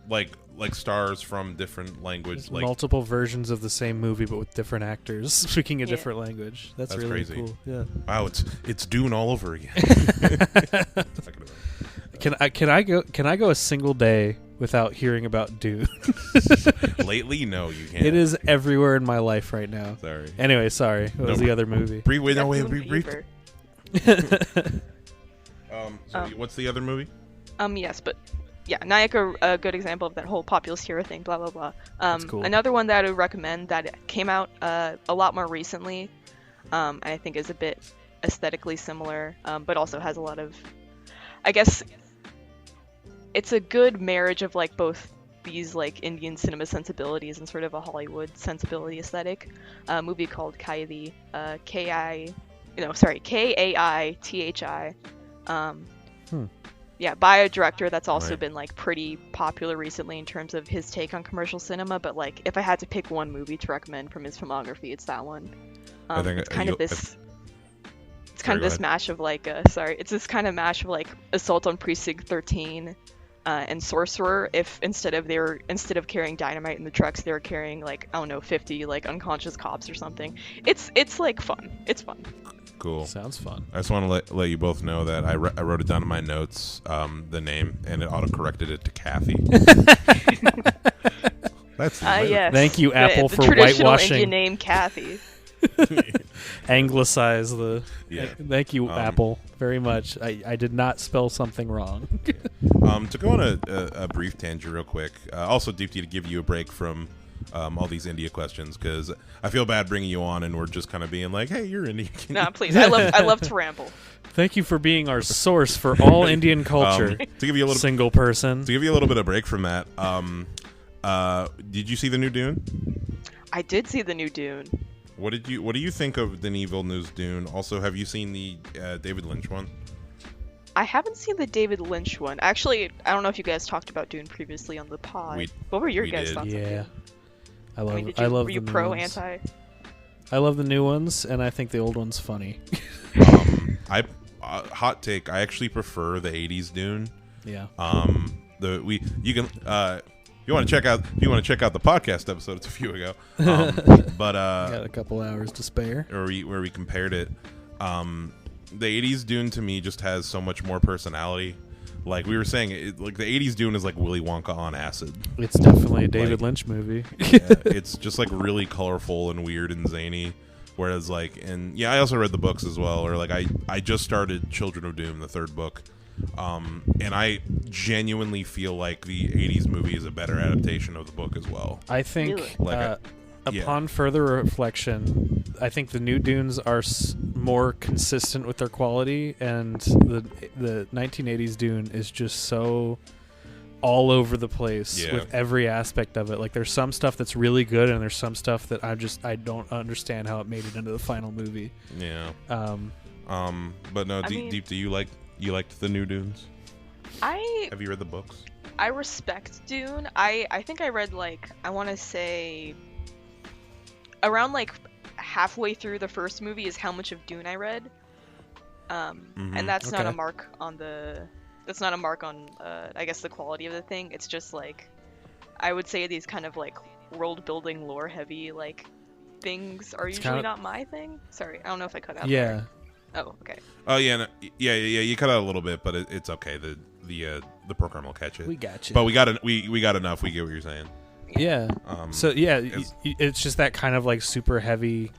like stars from different language, like multiple versions of the same movie but with different actors speaking a different language. That's really crazy. Cool. Yeah. Wow, it's Dune all over again. Can I go a single day without hearing about Dune? Lately, no, you can't. It is everywhere in my life right now. Sorry. Anyway, sorry. What was the other movie? Brief. What's the other movie? Yes, but yeah, Nayaka, a good example of that whole populist hero thing, blah, blah, blah. That's cool. Another one that I would recommend that came out a lot more recently, and I think is a bit aesthetically similar, but also has a lot of, I guess, it's a good marriage of like both these like Indian cinema sensibilities and sort of a Hollywood sensibility aesthetic. A movie called Kaithi, K-A-I-T-H-I. Yeah, by a director that's also been like pretty popular recently in terms of his take on commercial cinema. But like, if I had to pick one movie to recommend from his filmography, it's that one. It's kind of this mash of like, it's this kind of mash of like Assault on Precinct 13 and Sorcerer. If instead of carrying dynamite in the trucks, they were carrying like, I don't know, 50 like unconscious cops or something. It's like fun. It's fun. Cool. Sounds fun. I just want to let you both know that I wrote it down in my notes, the name, and it auto-corrected it to Kathy. That's yes. Thank you, Apple, the for traditional whitewashing. Indian name, Kathy. Anglicize the. Yeah. Thank you, Apple, very much. I did not spell something wrong. To go on a brief tangent real quick, also Deep Tea, to give you a break from all these India questions, because I feel bad bringing you on and we're just kind of being like, hey, you're Indian. No, please. I love to ramble. Thank you for being our source for all Indian culture. To give you a little single person. To give you a little bit of break from that, did you see the new Dune? I did see the new Dune. What do you think of Denis Villeneuve's Dune? Also, have you seen the David Lynch one? I haven't seen the David Lynch one. Actually, I don't know if you guys talked about Dune previously on the pod. What were your guys' thoughts on Dune? Yeah. I love were you the pro, new ones. anti? I love the new ones, and I think the old one's funny. Hot take, I actually prefer the 80s Dune. Yeah. If you want to check out the podcast episode, it's a few ago. But got a couple hours to spare. Where we compared it. The 80s Dune to me just has so much more personality. Like we were saying, like the 80s Dune is like Willy Wonka on acid. It's definitely a David Lynch movie. Yeah, it's just like really colorful and weird and zany. Whereas I also read the books as well. Or like I just started Children of Doom, the third book. And I genuinely feel like the 80s movie is a better adaptation of the book as well. I think Really? upon further reflection, I think the new Dunes are more consistent with their quality, and the 1980s Dune is just so all over the place with every aspect of it. Like there's some stuff that's really good, and there's some stuff that I don't understand how it made it into the final movie. Yeah. But no, Deep, do you liked the new Dunes? Have you read the books? I respect Dune. I think I read I want to say around halfway through the first movie is how much of Dune I read. And that's not a mark on I guess the quality of the thing. It's just I would say these kind of world building, lore heavy things are usually not my thing. Sorry, I don't know if I cut out. Yeah. There. Oh, okay. Oh yeah, yeah. You cut out a little bit, but it's okay. The program will catch it. We got you. But we got enough. We get what you're saying. Yeah. It's just that kind of super heavy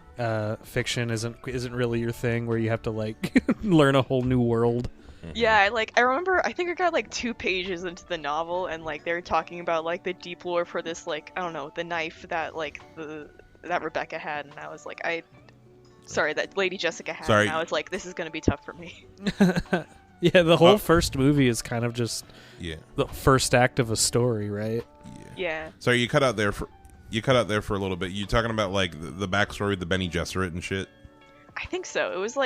fiction isn't really your thing, where you have to learn a whole new world. Yeah, I remember. I think I got 2 pages into the novel, and they were talking about the deep lore for this I don't know, the knife that that Rebecca had, and I was that Lady Jessica had. Sorry. And I was this is gonna be tough for me. Yeah, the whole first movie is kind of just the first act of a story, right? Yeah. Sorry, you cut out there for a little bit. You talking about the backstory with the Bene Gesserit and shit? I think so. It was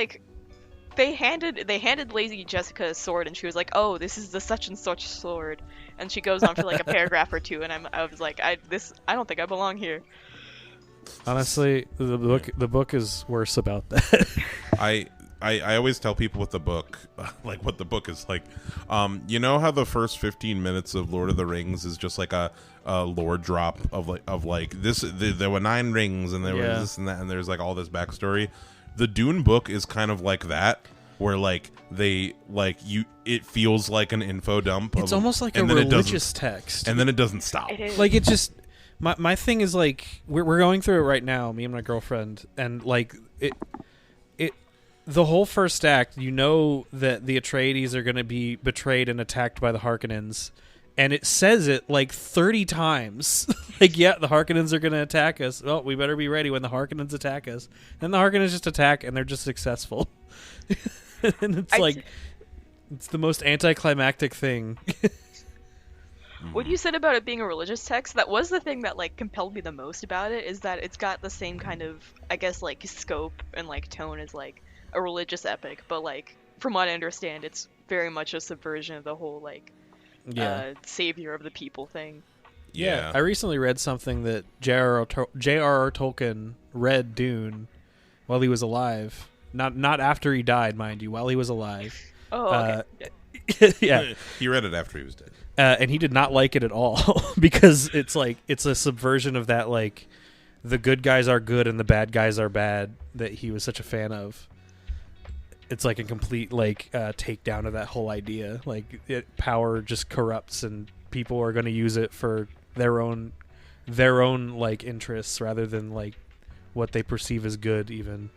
they handed Lady Jessica a sword, and she was "Oh, this is the such and such sword," and she goes on for a paragraph or two, and I was I don't think I belong here. Honestly, the book is worse about that. I always tell people with the book, what the book is like. You know how the first 15 minutes of Lord of the Rings is just a lore drop of this. There were 9 rings, and there was this and that, and there's all this backstory. The Dune book is kind of like that, where like it feels like an info dump. It's almost like a religious text, and then it doesn't stop. It is. Like it just my thing is like we're going through it right now, me and my girlfriend, and like it the whole first act, you know that the Atreides are going to be betrayed and attacked by the Harkonnens, and it says it like 30 times. Like, yeah, the Harkonnens are going to attack us. Well, we better be ready when the Harkonnens attack us. And the Harkonnens just attack, and they're just successful. And it's it's the most anticlimactic thing. What you said about it being a religious text, that was the thing that like compelled me the most about it, is that it's got the same kind of, I guess, like scope and like tone as like a religious epic, but like from what I understand, it's very much a subversion of the whole like savior of the people thing. Yeah. I recently read something that J.R.R. Tolkien read Dune while he was alive. Not after he died, mind you, while he was alive. Oh, okay. Yeah. He read it after he was dead. And he did not like it at all because it's like it's a subversion of that, like the good guys are good and the bad guys are bad that he was such a fan of. It's like a complete like takedown of that whole idea. Like power just corrupts, and people are going to use it for their own like interests rather than like what they perceive as good. Even.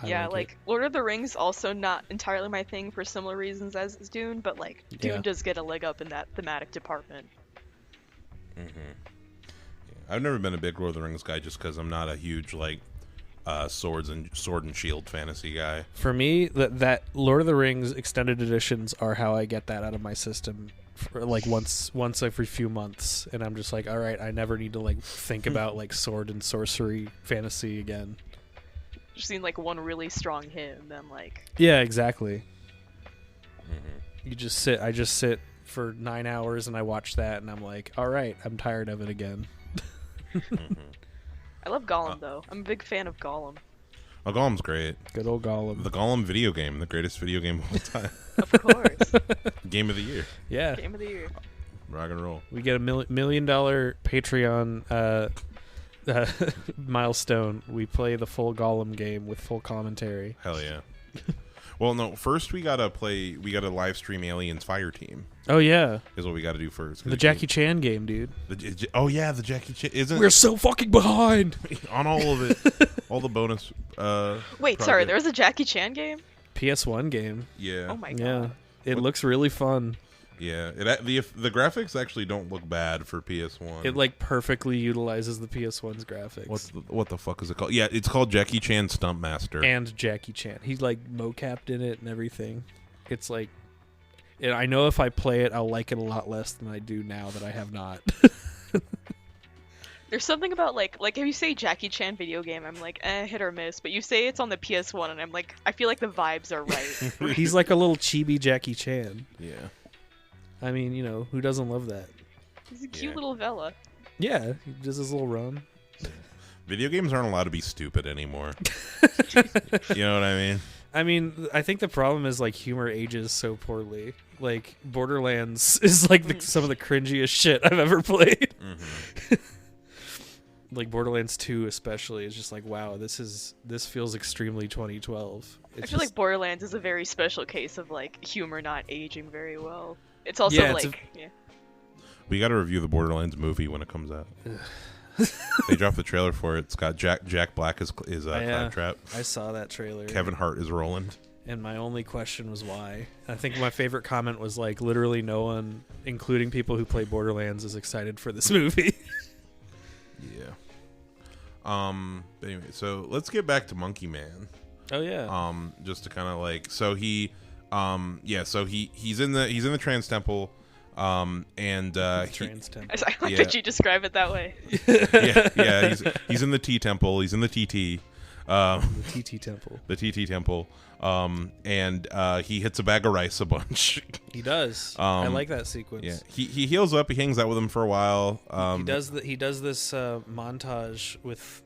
Yeah, like Lord of the Rings also not entirely my thing for similar reasons as is Dune, but like Dune does get a leg up in that thematic department. Mm-hmm. Yeah. I've never been a big Lord of the Rings guy just because I'm not a huge like sword and shield fantasy guy. For me, that Lord of the Rings extended editions are how I get that out of my system, for like once every few months, and I'm just like, all right, I never need to like think about like sword and sorcery fantasy again. Just seen like one really strong hit, and then like yeah, exactly. Mm-hmm. I just sit for 9 hours and I watch that, and I'm like, all right, I'm tired of it again. Mm-hmm. I love Gollum though. I'm a big fan of Gollum. Oh, Gollum's great. Good old Gollum. The Gollum video game, the greatest video game of all time. Of course. Game of the year. Yeah. Game of the year. Rock and roll. We get a $1 million Patreon milestone. We play the full Gollum game with full commentary. Hell yeah. Well, no. First, we gotta live stream Aliens Fireteam. Oh yeah, is what we gotta do first. The Jackie Chan game, dude. Oh yeah, the Jackie Chan. Isn't we're so fucking behind on all of it? All the bonus. Wait, sorry. There was a Jackie Chan game. PS1 game. Yeah. Oh my god. Yeah, it looks really fun. Yeah, the graphics actually don't look bad for PS1. It like perfectly utilizes the PS1's graphics. What the fuck is it called? Yeah, it's called Jackie Chan Stuntmaster. And Jackie Chan. He's like mocapped in it and everything. It's like, and I know if I play it, I'll like it a lot less than I do now that I have not. There's something about like if you say Jackie Chan video game, I'm like hit or miss. But you say it's on the PS1, and I'm like, I feel like the vibes are right. He's like a little chibi Jackie Chan. Yeah. I mean, you know, who doesn't love that? He's a cute little Vela. Yeah, he does his little run. Video games aren't allowed to be stupid anymore. You know what I mean? I mean, I think the problem is like humor ages so poorly. Like Borderlands is like some of the cringiest shit I've ever played. Mm-hmm. Like Borderlands 2 especially is just like, wow, this feels extremely 2012. I feel like Borderlands is a very special case of like humor not aging very well. It's also we got to review the Borderlands movie when it comes out. They dropped the trailer for it. It's got Jack Black is Claptrap. I saw that trailer. Kevin Hart is Roland. And my only question was why. I think my favorite comment was like, literally no one, including people who play Borderlands, is excited for this movie. Yeah. But anyway, so let's get back to Monkey Man. Oh yeah. Just to kind of like, so he, so he's in the trans temple, and trans temple. I like that you describe it that way. He's in the T temple. He's in the TT. The TT temple. The TT temple. And he hits a bag of rice a bunch. He does. I like that sequence. Yeah. He heals up. He hangs out with him for a while. He does this montage with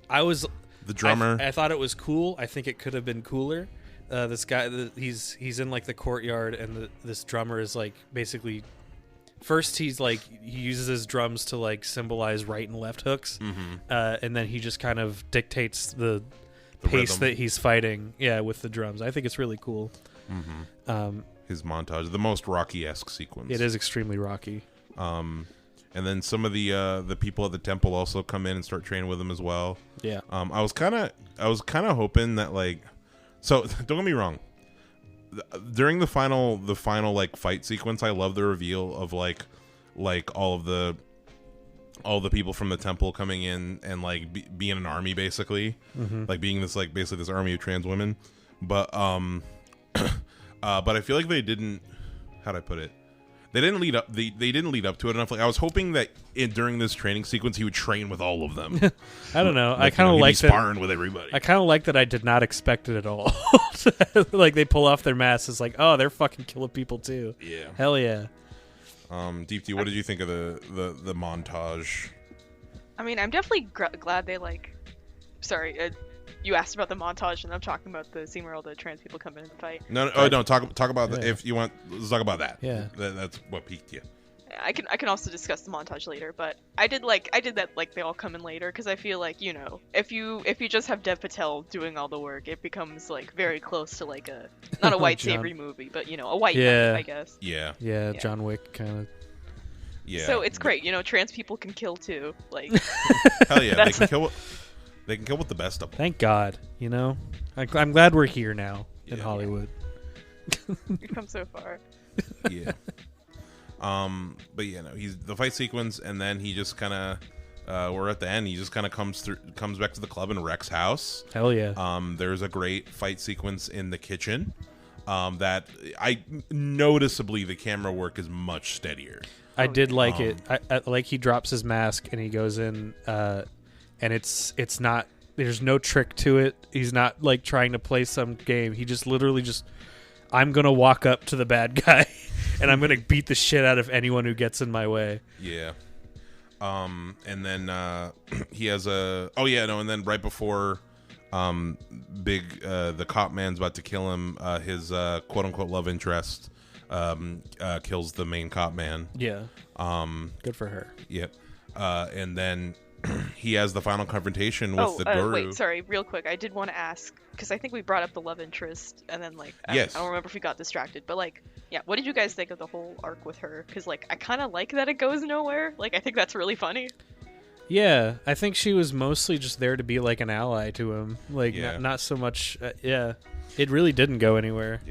I was the drummer. I thought it was cool. I think it could have been cooler. This guy, he's in like the courtyard, and this drummer is like basically. First, he uses his drums to like symbolize right and left hooks, mm-hmm. And then he just kind of dictates the pace rhythm. that he's fighting, with the drums. I think it's really cool. His montage, the most Rocky-esque sequence. It is extremely Rocky. And then some of the people at the temple also come in and start training with him as well. Yeah. I was kind of hoping that, like, so don't get me wrong. During the final like fight sequence, I love the reveal of like all the people from the temple coming in and like being an army, basically, like being this like basically this army of trans women. But but I feel like they didn't. How'd I put it? They didn't lead up. They didn't lead up to it enough. Like I was hoping that during this training sequence, he would train with all of them. I don't know. Like, I kind of like that. Sparring with everybody. I kind of like that. I did not expect it at all. Like they pull off their masks. It's like, oh, they're fucking killing people too. Yeah. Hell yeah. Deep D, what did you think of the montage? I mean, I'm definitely glad they Sorry, you asked about the montage, and I'm talking about the scene where all the trans people come in and fight. No. Talk about that if you want. Let's talk about that. Yeah. That's what piqued you. I can also discuss the montage later, but I did that like they all come in later because I feel like, you know, if you just have Dev Patel doing all the work, it becomes like very close to like a not a white savory movie, but you know, a white knight, I guess. Yeah. John Wick kind of. Yeah. So it's great, you know, trans people can kill too. Like hell yeah, they can kill. They can kill with the best of them. Thank God, you know. I'm glad we're here now in Hollywood. We've come so far. Yeah. But yeah, no, he's the fight sequence, and then he just kind of, we're at the end. He just kind of comes back to the club in Rex's house. Hell yeah. There's a great fight sequence in the kitchen. That I noticeably the camera work is much steadier. I did like it. I like he drops his mask and he goes in, and it's not. There's no trick to it. He's not like trying to play some game. He just literally I'm gonna walk up to the bad guy and I'm gonna beat the shit out of anyone who gets in my way. Yeah. And then he has and then right before the cop man's about to kill him, his quote unquote love interest kills the main cop man. Yeah. Good for her. Yep. And then he has the final confrontation with the guru. Wait, sorry, real quick. I did want to ask, because I think we brought up the love interest, and then, like, I don't remember if we got distracted, but, like, yeah, what did you guys think of the whole arc with her? Because, like, I kind of like that it goes nowhere. Like, I think that's really funny. Yeah, I think she was mostly just there to be, like, an ally to him. Like, not so much, It really didn't go anywhere.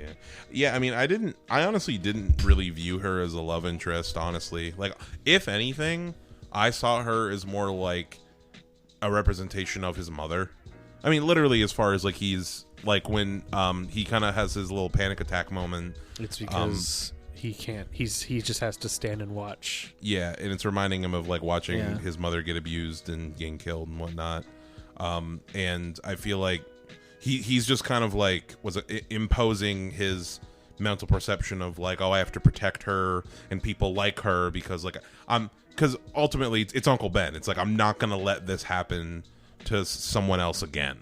Yeah, I mean, I honestly didn't really view her as a love interest, honestly. Like, if anything, I saw her as more like a representation of his mother. I mean, literally, as far as like he's like when he kind of has his little panic attack moment. It's because he can't. He just has to stand and watch. Yeah, and it's reminding him of like watching his mother get abused and getting killed and whatnot. And I feel like he's just kind of like imposing his mental perception of like, oh, I have to protect her and people like her because like because ultimately it's Uncle Ben. It's like, I'm not gonna let this happen to someone else again,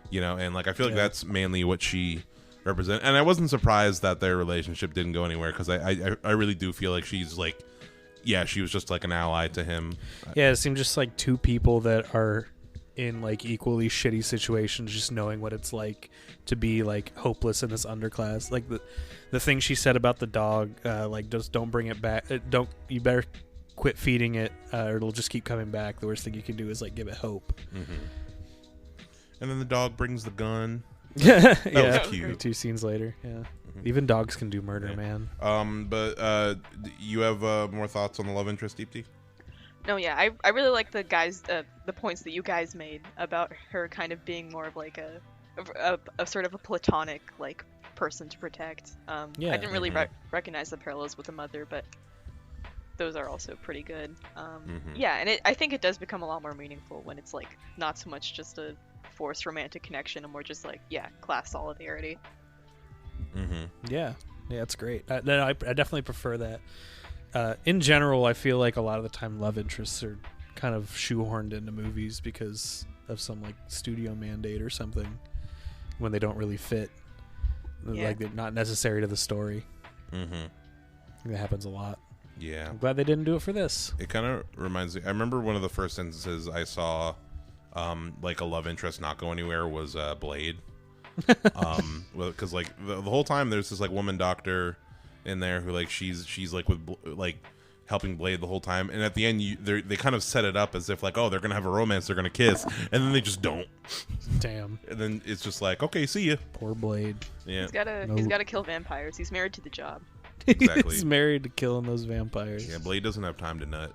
you know. And like I feel like that's mainly what she represents. And I wasn't surprised that their relationship didn't go anywhere because I really do feel like she's like, she was just like an ally to him. Yeah, it seemed just like two people that are in like equally shitty situations, just knowing what it's like to be like hopeless in this underclass. Like the thing she said about the dog, like just don't bring it back. You better quit feeding it, or it'll just keep coming back. The worst thing you can do is like give it hope. Mm-hmm. And then the dog brings the gun. That was cute. 2 scenes later, even dogs can do murder, man. But you have more thoughts on the love interest, Deep T? No, yeah, I really like the points that you guys made about her kind of being more of like a sort of a platonic like person to protect. I didn't really recognize the parallels with the mother, but those are also pretty good. Yeah, and I think it does become a lot more meaningful when it's like not so much just a forced romantic connection and more just like class solidarity. Yeah, it's great. I definitely prefer that. In general, I feel like a lot of the time love interests are kind of shoehorned into movies because of some like studio mandate or something when they don't really fit. Like they're not necessary to the story. That happens a lot. Yeah, I'm glad they didn't do it for this. It kind of reminds me. I remember one of the first instances I saw like a love interest not go anywhere was Blade. Because like the whole time there's this like woman doctor in there who like she's like with like helping Blade the whole time, and at the end they kind of set it up as if like, oh, they're gonna have a romance, they're gonna kiss, and then they just don't. Damn. And then it's just like, okay, see ya. Poor Blade. Yeah. He's gotta kill vampires. He's married to the job. Exactly. He's married to killing those vampires. Yeah, Blade doesn't have time to nut.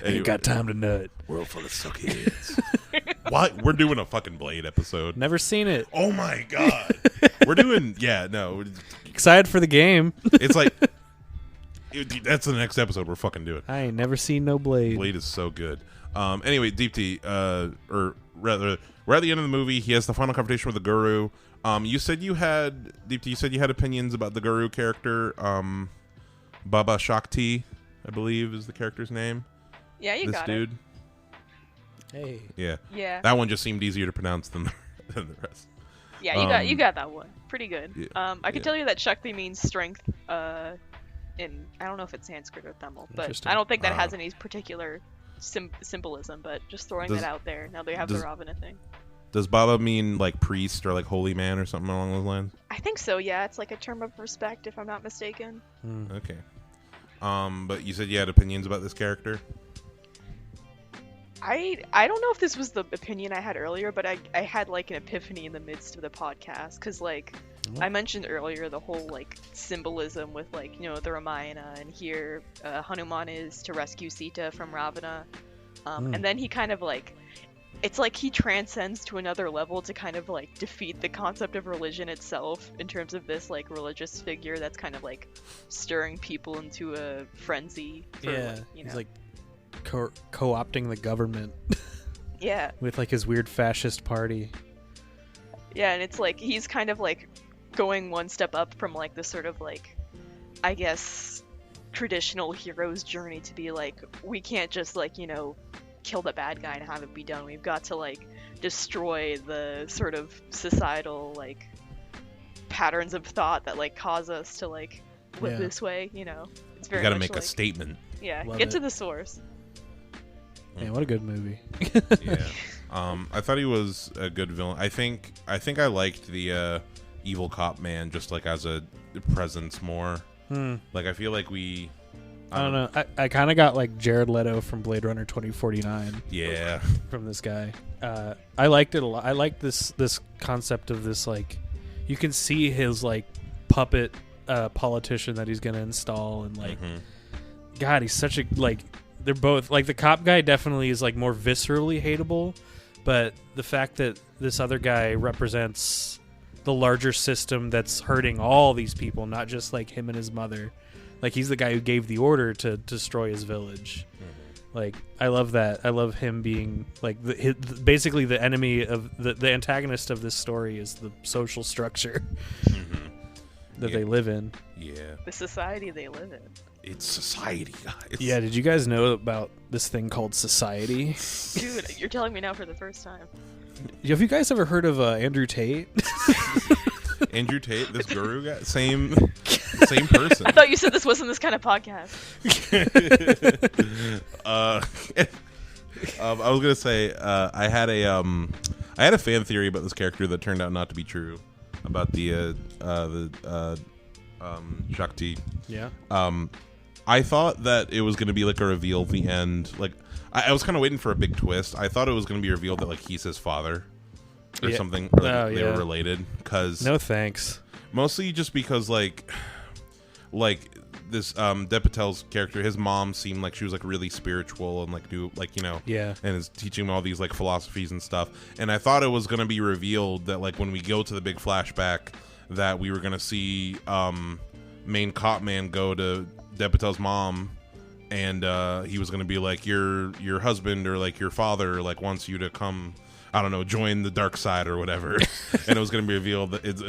Ain't got time to nut. World full of suckheads. What? We're doing a fucking Blade episode. Never seen it. Oh my god. We're doing Excited for the game. It's like that's the next episode we're fucking doing. I ain't never seen no Blade. Blade is so good. Anyway, Deep T, or rather, we're at the end of the movie. He has the final confrontation with the Guru. You said you had opinions about the Guru character. Baba Shakti, I believe, is the character's name. Yeah, you got dude. Hey. Yeah. Yeah. That one just seemed easier to pronounce than the rest. Yeah, you got that one. Pretty good. Yeah, I can tell you that Shakti means strength. In I don't know if it's Sanskrit or Tamil, but I don't think that has any particular symbolism. But just throwing that out there. Now they have the Ravana thing. Does Baba mean like priest or like holy man or something along those lines? I think so. Yeah, it's like a term of respect, if I'm not mistaken. Okay. But you said you had opinions about this character. I don't know if this was the opinion I had earlier, but I had like an epiphany in the midst of the podcast, because like I mentioned earlier the whole like symbolism with like, you know, the Ramayana, and here Hanuman is to rescue Sita from Ravana, and then he kind of like, it's like he transcends to another level to kind of like defeat the concept of religion itself, in terms of this like religious figure that's kind of like stirring people into a frenzy for, like, you know. He's like co-opting the government. Yeah. With like his weird fascist party. Yeah, and it's like he's kind of like going one step up from like this sort of like, I guess, traditional hero's journey to be like, we can't just like, you know, kill the bad guy and have it be done. We've got to like destroy the sort of societal like patterns of thought that like cause us to like live this way, you know. It's very you gotta much make like, a statement. Yeah, Love get it. to the source. Man, what a good movie. Yeah. I thought he was a good villain. I think I liked the evil cop man just like as a presence more. Like I feel like I don't know. I kind of got like Jared Leto from Blade Runner 2049. Yeah. From this guy. I liked it a lot. I like this concept of this, like, you can see his like puppet politician that he's gonna install, and like, God, he's such a like. They're both like, the cop guy definitely is like more viscerally hateable, but the fact that this other guy represents the larger system that's hurting all these people, not just like him and his mother. Like, he's the guy who gave the order to destroy his village. Like, I love that. I love him being like basically the enemy of the antagonist of this story is the social structure that they live in. Yeah. The society they live in. It's society, guys. Yeah, did you guys know about this thing called society? Dude, you're telling me now for the first time. Have you guys ever heard of Andrew Tate? Andrew Tate, this guru guy, same person. I thought you said this wasn't this kind of podcast. I was gonna say I had a fan theory about this character that turned out not to be true, about the Shakti. Yeah. I thought that it was going to be like a reveal at the end. Like, I was kind of waiting for a big twist. I thought it was going to be revealed that like he's his father or something. Or, like, they were related. No thanks. Mostly just because like this Dev Patel's character, his mom seemed like she was like really spiritual and like do like, you know, and is teaching him all these like philosophies and stuff. And I thought it was going to be revealed that like when we go to the big flashback that we were going to see main cop man go to Dev Patel's mom, and he was going to be like, your husband or like your father like wants you to come, I don't know, join the dark side or whatever. And it was going to be revealed that it's,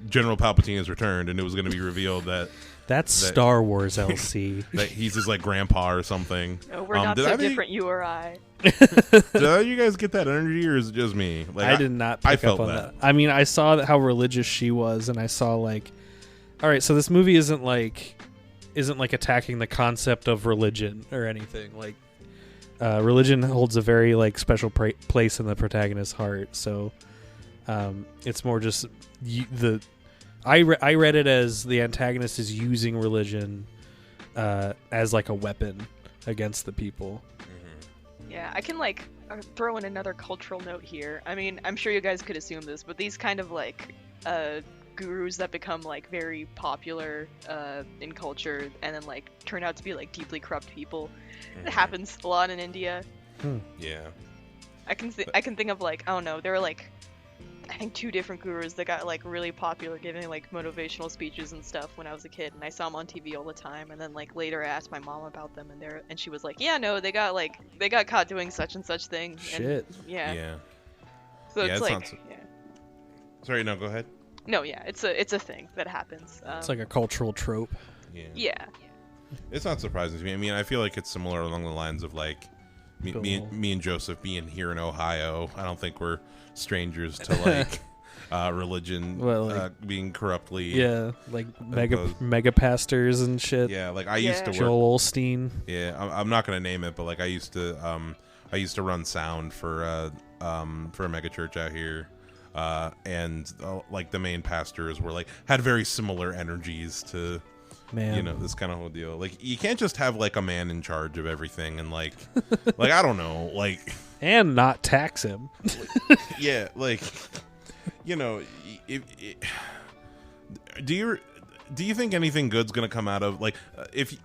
General Palpatine has returned, and it was going to be revealed that that's Star Wars, LC. that he's his like grandpa or something. No, we're not so different, you or I. Did you guys get that energy, or is it just me? Like, I did not pick up on that. I mean, I saw how religious she was, and I saw like, all right, so this movie isn't like attacking the concept of religion or anything. Like, religion holds a very like special place in the protagonist's heart. So it's more just I read it as the antagonist is using religion as like a weapon against the people. Yeah, I can like throw in another cultural note here. I mean, I'm sure you guys could assume this, but these kind of like gurus that become like very popular in culture and then like turn out to be like deeply corrupt people. It happens a lot in India. Yeah. I can think of like, I don't know, there were like I think 2 different gurus that got like really popular giving like motivational speeches and stuff when I was a kid, and I saw them on TV all the time. And then like later I asked my mom about them, and she was like, yeah, no, they got caught doing such and such thing. Shit. And, yeah. Yeah. So Yeah, it's it like sounds- Sorry, no, go ahead. no, yeah, it's a thing that happens. It's like a cultural trope. Yeah. Yeah. It's not surprising to me. I mean, I feel like it's similar along the lines of like me and Joseph being here in Ohio. I don't think we're strangers to like religion being corruptly. Yeah, like opposed. mega pastors and shit. Yeah, like I used to work. Joel Osteen. Yeah, I'm not gonna name it, but like I used to run sound for a mega church out here, and like the main pastors were like had very similar energies to. Man. You know, this kind of whole deal. Like, you can't just have like a man in charge of everything and like I don't know, like, and not tax him. yeah, like, you know, do you think anything good's gonna come out of like if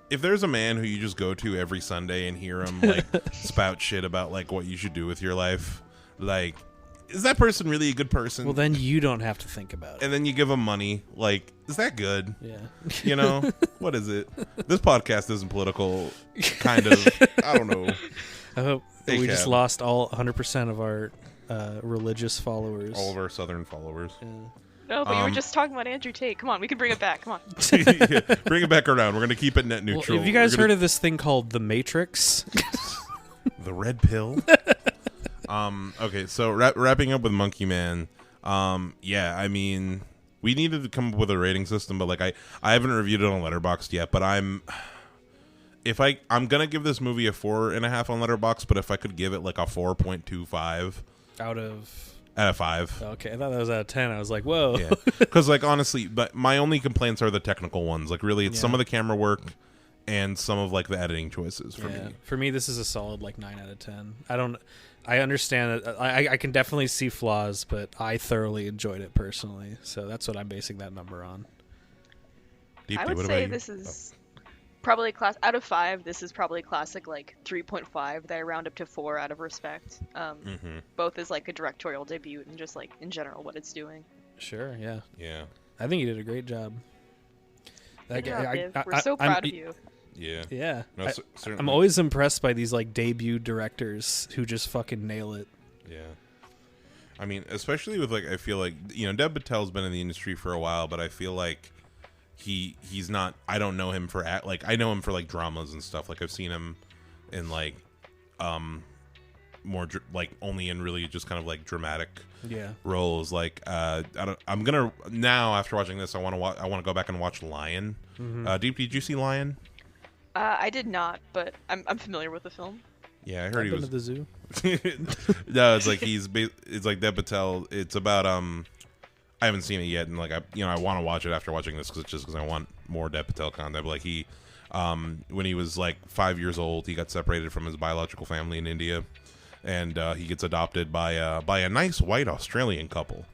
there's a man who you just go to every Sunday and hear him like spout shit about like what you should do with your life, like, is that person really a good person? Well, then you don't have to think about it. And then you give them money. Like, is that good? Yeah. You know, what is it? This podcast isn't political, kind of. I don't know. I hope we just lost all 100% of our religious followers. All of our Southern followers. Yeah. No, but you were just talking about Andrew Tate. Come on, we can bring it back. Come on. Yeah, bring it back around. We're going to keep it net neutral. Well, have you guys heard of this thing called The Matrix? The red pill? Okay, so wrapping up with Monkey Man. Yeah, I mean, we needed to come up with a rating system, but like I haven't reviewed it on Letterboxd yet, but I'm gonna give this movie a 4.5 on Letterboxd, but if I could give it like a 4.25 out of 5. Okay, I thought that was out of 10. I was like, whoa. Yeah, because like honestly, but my only complaints are the technical ones. Like really, it's some of the camera work and some of like the editing choices for me. For me, this is a solid like 9 out of 10. I understand that I can definitely see flaws, but I thoroughly enjoyed it personally. So that's what I'm basing that number on. I would say this is probably out of 5. This is probably classic like 3.5 that I round up to 4 out of respect. Both as like a directorial debut and just like in general what it's doing. Sure, yeah. Yeah. I think you did a great job. Good job, Dev. We're so proud of you. Yeah. Yeah. No, I'm always impressed by these like debut directors who just fucking nail it. Yeah. I mean, especially with like, I feel like, you know, Dev Patel's been in the industry for a while, but I feel like he's not, I don't know him for like, I know him for like dramas and stuff. Like I've seen him in like, more like only in really just kind of like dramatic roles. Like, I'm gonna now after watching this, I want to go back and watch Lion. Deep, did you see Lion? I did not, but I'm familiar with the film. Yeah, I heard he was to the zoo. No, it's like it's like Dev Patel. It's about I haven't seen it yet, and like I want to watch it after watching this because I want more Dev Patel content. But like he, when he was like 5 years old, he got separated from his biological family in India, and he gets adopted by a nice white Australian couple.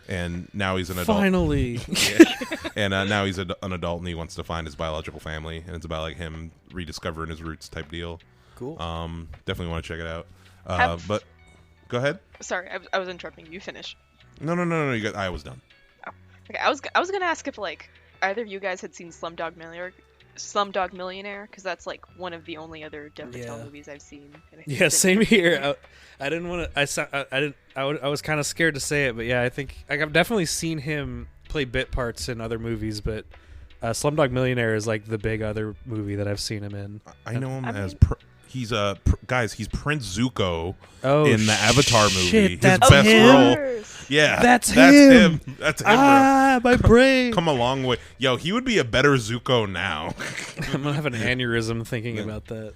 And now he's an adult. Finally. And now he's an adult, and he wants to find his biological family, and it's about like him rediscovering his roots type deal. Cool. Definitely want to check it out. But go ahead. Sorry, I was interrupting you. Finish. No. I was done. Oh, okay. I was gonna ask if like either of you guys had seen Slumdog Millionaire, because that's like one of the only other Dev Patel movies I've seen. Yeah, same here. I didn't want to. I was kind of scared to say it, but yeah, I think I've definitely seen him play bit parts in other movies, but Slumdog Millionaire is like the big other movie that I've seen him in. I know him as he's he's Prince Zuko in the Avatar movie. That's his best him. role. Yeah, that's him. That's him. Ah, my brain. Come a long way. Yo, he would be a better Zuko now. I'm gonna have an aneurysm thinking about that.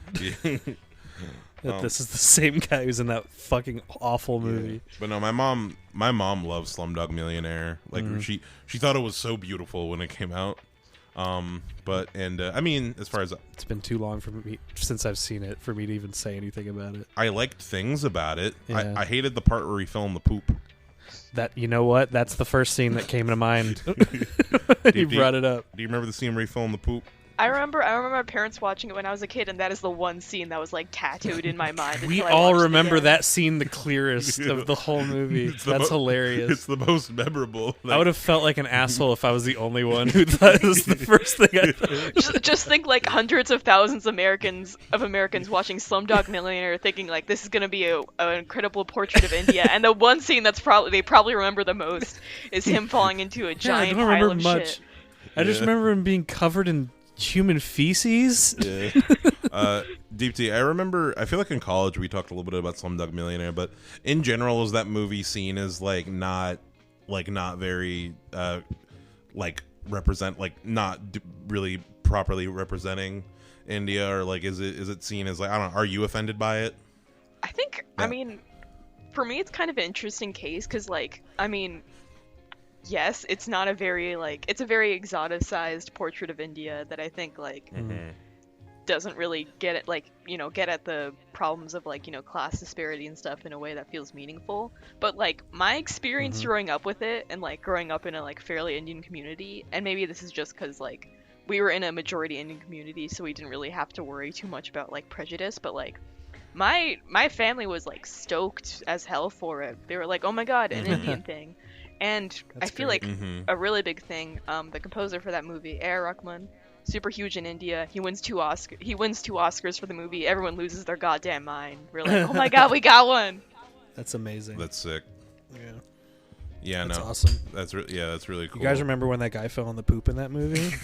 that this is the same guy who's in that fucking awful movie. Yeah. But no, my mom loves Slumdog Millionaire. Like she thought it was so beautiful when it came out. I mean, as far as it's been too long for me since I've seen it for me to even say anything about it. I liked things about it. Yeah. I hated the part where he filmed the poop. That, you know what? That's the first scene that came to mind. You brought it up. Do you remember the scene where he filmed the poop? I remember my parents watching it when I was a kid, and that is the one scene that was like tattooed in my mind. We until I all watched it remember again. that scene the clearest of the whole movie. That's hilarious. It's the most memorable. I would have felt like an asshole if I was the only one who thought it was the first thing I thought. Just think like hundreds of thousands of Americans watching Slumdog Millionaire, thinking like this is gonna be an incredible portrait of India, and the one scene they probably remember the most is him falling into a giant I don't pile remember of much. shit. I just remember him being covered in human feces. Yeah. Deep T, I feel like in college we talked a little bit about Slumdog Millionaire, but in general is that movie seen as not very really properly representing India, or like is it seen as like, I don't know, are you offended by it? I think I mean, for me it's kind of an interesting case because like I mean, yes, it's not a very it's a very exoticized portrait of India that I think like doesn't really get at get at the problems of class disparity and stuff in a way that feels meaningful. But like my experience growing up with it and like growing up in a fairly Indian community, and maybe this is just because like we were in a majority Indian community, so we didn't really have to worry too much about like prejudice, but like my family was like stoked as hell for it. They were like, oh my god, an Indian thing. And That's I feel great. like a really big thing, the composer for that movie, A.R. Rahman, super huge in India. He wins two Oscars for the movie. Everyone loses their goddamn mind. We're like, oh my god, we got one. That's amazing. That's sick. Yeah. Yeah, That's no. awesome. That's really cool. You guys remember when that guy fell in the poop in that movie?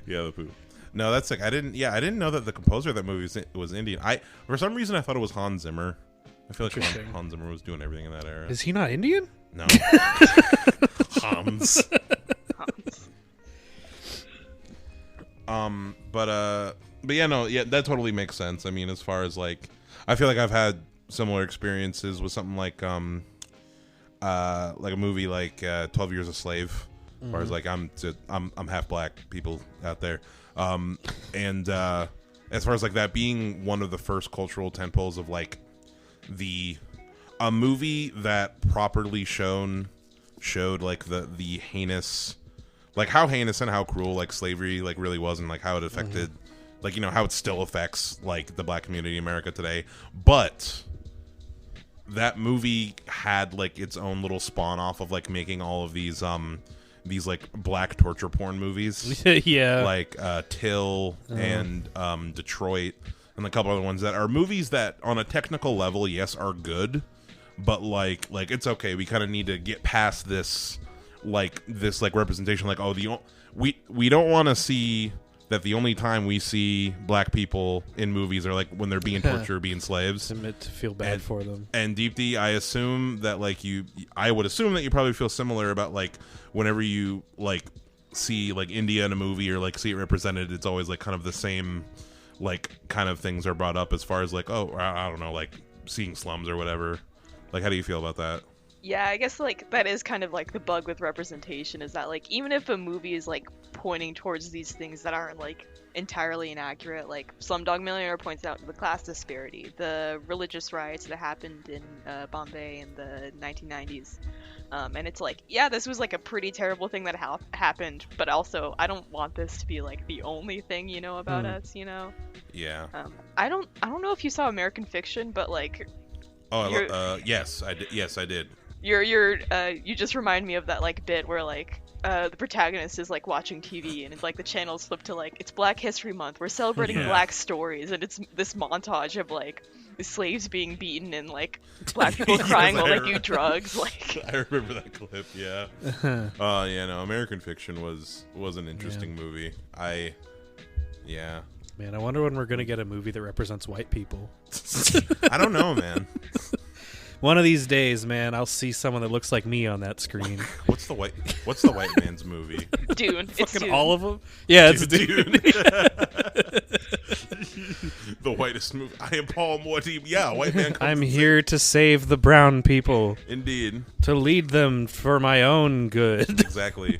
Yeah, the poop. No, that's sick. I didn't know that the composer of that movie was Indian. For some reason I thought it was Hans Zimmer. I feel like Hans Zimmer was doing everything in that era. Is he not Indian? No. Hans. But yeah, that totally makes sense. I mean, as far as like, I feel like I've had similar experiences with something like a movie like 12 Years a Slave. As far as like I'm half black, people out there, and as far as like that being one of the first cultural tentpoles of like a movie that properly showed like the heinous, like how heinous and how cruel like slavery like really was, and like how it affected like how it still affects like the black community in America today. But that movie had like its own little spawn off of like making all of these like black torture porn movies. Yeah. Like Till and Detroit and a couple other ones that are movies that on a technical level, yes, are good, but like it's okay. We kind of need to get past this representation. Like, oh, we don't want to see that the only time we see black people in movies are like when they're being tortured, being slaves. To feel bad for them. And Deep D, I assume that I would assume that you probably feel similar about like whenever you like see like India in a movie or like see it represented, it's always like kind of the same like kind of things are brought up as far as like, oh, I don't know, like seeing slums or whatever. Like, how do you feel about that? Yeah, I guess like that is kind of like the bug with representation, is that like even if a movie is like pointing towards these things that aren't like entirely inaccurate, like Slumdog Millionaire points out the class disparity, the religious riots that happened in Bombay in the 1990s, and it's like, yeah, this was like a pretty terrible thing that happened, but also I don't want this to be like the only thing about us, Yeah. I don't know if you saw American Fiction, but like, yes, I did. You just remind me of that like bit where like the protagonist is like watching TV and it's like the channels flip to like, it's Black History Month, we're celebrating black stories, and it's this montage of like the slaves being beaten and like black people crying while they do drugs. Like, I remember that clip. Yeah. Yeah. No, American Fiction was an interesting movie. Yeah. Man, I wonder when we're gonna get a movie that represents white people. I don't know, man. One of these days, man, I'll see someone that looks like me on that screen. What's the white man's movie? Dune. It's Fucking Dune. all of them? Yeah, it's Dune. The whitest movie. I am Paul Morty. Yeah, white man comes I'm and here to save the brown people, sings. Indeed. to lead them for my own good. Exactly.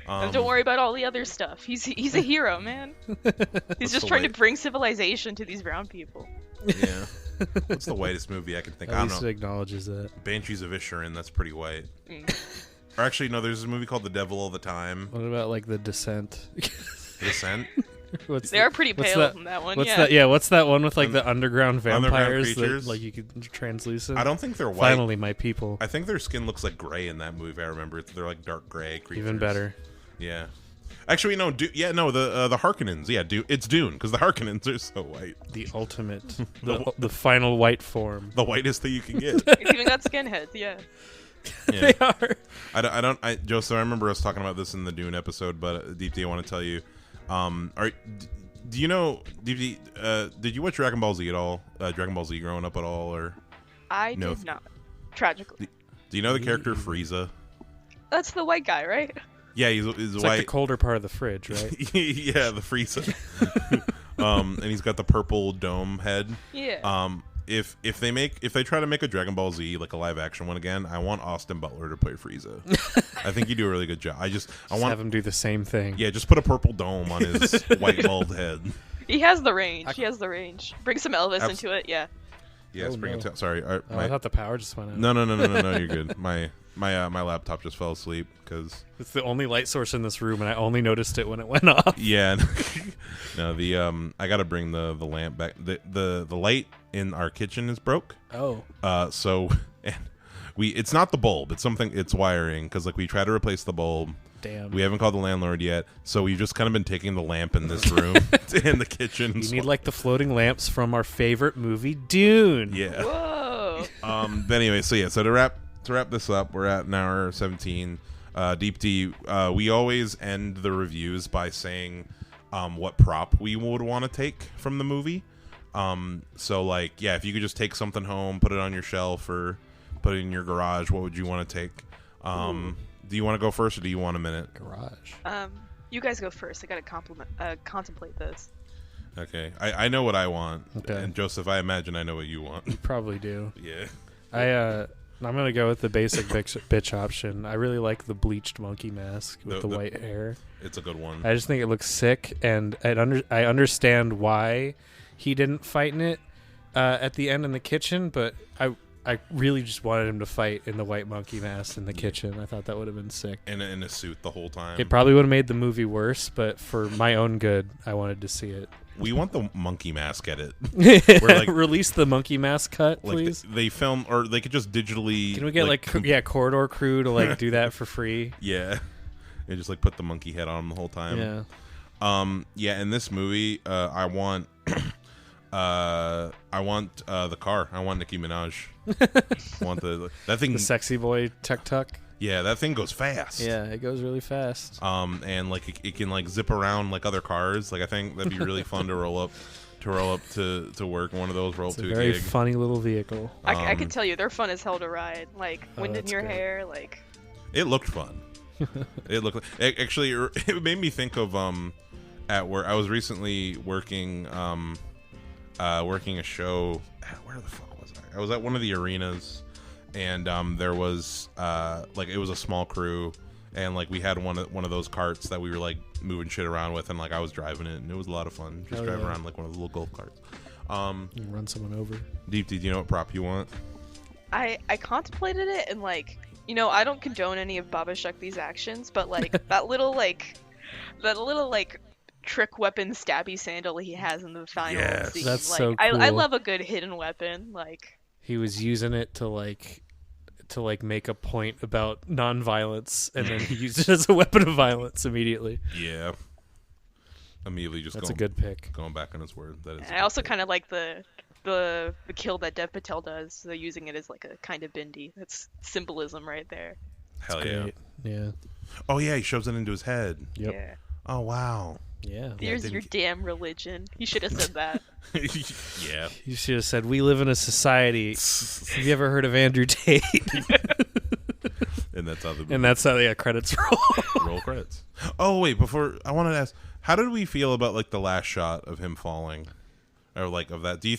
And don't worry about all the other stuff. He's a hero, man. He's just trying to bring civilization to these brown people. Yeah. What's the whitest movie I can think? I At don't least know. it acknowledges that. Banshees of Inisherin. That's pretty white. Mm. Or actually, no. There's a movie called The Devil All the Time. What about like The Descent? Descent. They are pretty pale in that one. What's Yeah. that? Yeah, what's that one with like the underground Underground vampires creatures? that like you could translucent? I don't think they're white. Finally, my people. I think their skin looks like gray in that movie. I remember they're like dark gray creatures. Even better. Yeah. Actually, no. The Harkonnens. Yeah, it's Dune because the Harkonnens are so white. The ultimate, the final white form. The whitest that you can get. It's even got skinheads. Yeah. Yeah. They are. Joseph, I remember us talking about this in the Dune episode, but Deep D, I want to tell you, do you know, Deep D, did you watch Dragon Ball Z at all? Dragon Ball Z growing up at all, or? I No. did not. Tragically. Do you know the character Frieza? That's the white guy, right? Yeah, he's It's white. like the colder part of the fridge, right? Yeah, the Frieza. And he's got the purple dome head. Yeah. If they try to make a Dragon Ball Z like a live action one again, I want Austin Butler to play Frieza. I think he'd do a really good job. I want have him do the same thing. Yeah, just put a purple dome on his white bald head. He has the range. He has the range. Bring some Elvis into it. Yeah. Yes, Oh, bring no. it to, sorry. I thought the power just went out. No, you're good. My laptop just fell asleep because It's the only light source in this room, and I only noticed it when it went off. yeah. No, I gotta bring the lamp back. The light in our kitchen is broke. Oh. So and it's not the bulb. It's wiring because like we tried to replace the bulb. Damn. We haven't called the landlord yet, so we've just kind of been taking the lamp in this room in the kitchen. You need like the floating lamps from our favorite movie, Dune. yeah. Whoa. But anyway, so to wrap this up, we're at an hour 17. Deep D, we always end the reviews by saying what prop we would want to take from the movie. So like, yeah, if you could just take something home, put it on your shelf or put it in your garage, what would you want to take? Do you want to go first or do you want a minute? Garage. You guys go first. I gotta contemplate this. Okay, I know what I want. Okay. And Joseph, I imagine I know what you want. You probably do. Yeah. I'm gonna go with the basic bitch option. I really like the bleached monkey mask with the white hair. It's a good one. I just think it looks sick, and I understand why he didn't fight in it at the end in the kitchen, but I really just wanted him to fight in the white monkey mask in the kitchen. I thought that would have been sick. In a suit the whole time. It probably would have made the movie worse, but for my own good, I wanted to see it. We want the monkey mask edit. Like, release the monkey mask cut, like please. they film, or they could just digitally. Can we get corridor crew to like do that for free? Yeah, and just like put the monkey head on him the whole time. Yeah. Yeah. In this movie, I want the car. I want Nicki Minaj. I want that thing. The sexy boy tuk-tuk. Yeah, that thing goes fast. Yeah, it goes really fast. And like it can like zip around like other cars. Like I think that'd be really fun to roll up to work in one of those. Roll It's up a to very a gig. funny little vehicle. I can tell you, they're fun as hell to ride. Like wind in that's your great. hair. Like It looked fun. It looked actually. It made me think of at work. I was recently working working a show. Where the fuck was I? I was at one of the arenas, and there was like it was a small crew, and like we had one of those carts that we were like moving shit around with, and like I was driving it, and it was a lot of fun just driving around like one of those little golf carts. You can run someone over. Deep D, do you know what prop you want? I contemplated it and like, you know, I don't condone any of Baba Shakti's actions, but like that little trick weapon stabby sandal he has in the final Yes. scene. That's like, so I cool. love a good hidden weapon. Like He was using it to make a point about nonviolence, and then he used it as a weapon of violence immediately. Yeah. Immediately just That's going, a good pick. going back on his word. That is. and I also kind of like the kill that Dev Patel does. So using it as like a kind of bindi. That's symbolism right there. Hell yeah. Great. Yeah. Oh yeah, he shoves it into his head. Yep. Yeah. Oh wow. Yeah. Here's didn't your get- damn religion. You should have said that. Yeah. You should have said, "We live in a society." Have you ever heard of Andrew Tate? And that's how the And that's how the credits roll. roll credits. Oh wait, before I wanted to ask, how did we feel about like the last shot of him falling, or like of that? Do you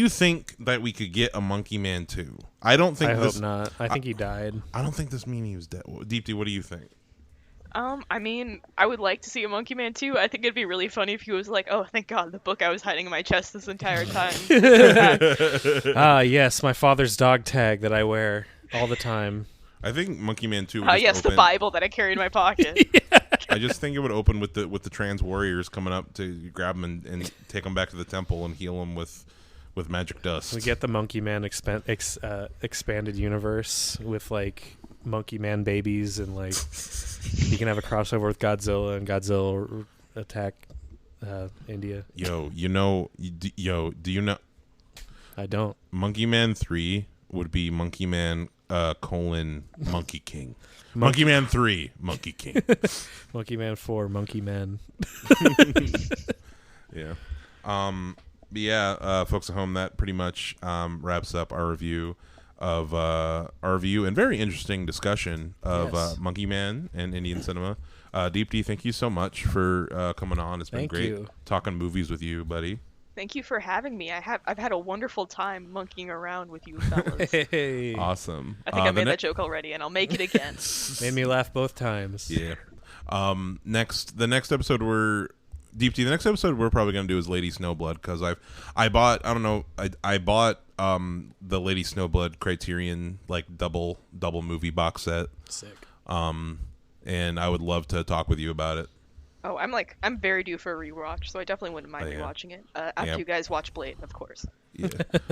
think that we could get a Monkey Man 2? I don't think. I this, hope not. I think he died. I don't think this means he was dead. Deepty, what do you think? I mean, I would like to see a Monkey Man 2. I think it'd be really funny if he was like, "Oh, thank God, the book I was hiding in my chest this entire time." Ah, yes, my father's dog tag that I wear all the time. I think Monkey Man 2. Yes, the Bible that I carry in my pocket. I just think it would open with the trans warriors coming up to grab him and take him back to the temple and heal him with magic dust. We get the Monkey Man expanded universe with like Monkey Man babies, and like you can have a crossover with Godzilla, and Godzilla attack India. Do you know? I don't. Monkey Man 3 would be Monkey Man Monkey King. Monkey Man 3 Monkey King. Monkey Man 4 Monkey Man. Yeah. But yeah, folks at home, that pretty much wraps up our review and very interesting discussion of Yes. Monkey Man and Indian cinema. Deepti, thank you so much for coming on. It's been Thank great you. talking movies with you, buddy. Thank you for having me. I've had a wonderful time monkeying around with you fellas. Hey, Awesome. I think I made that joke already, and I'll make it again. made me laugh both times. Yeah. The next episode we're probably gonna do is Lady Snowblood, because I bought the Lady Snowblood Criterion like double movie box set. Sick. And I would love to talk with you about it. Oh, I'm very due for a rewatch, so I definitely wouldn't mind Oh, yeah. rewatching it after Yeah. you guys watch Blade, of course. Yeah.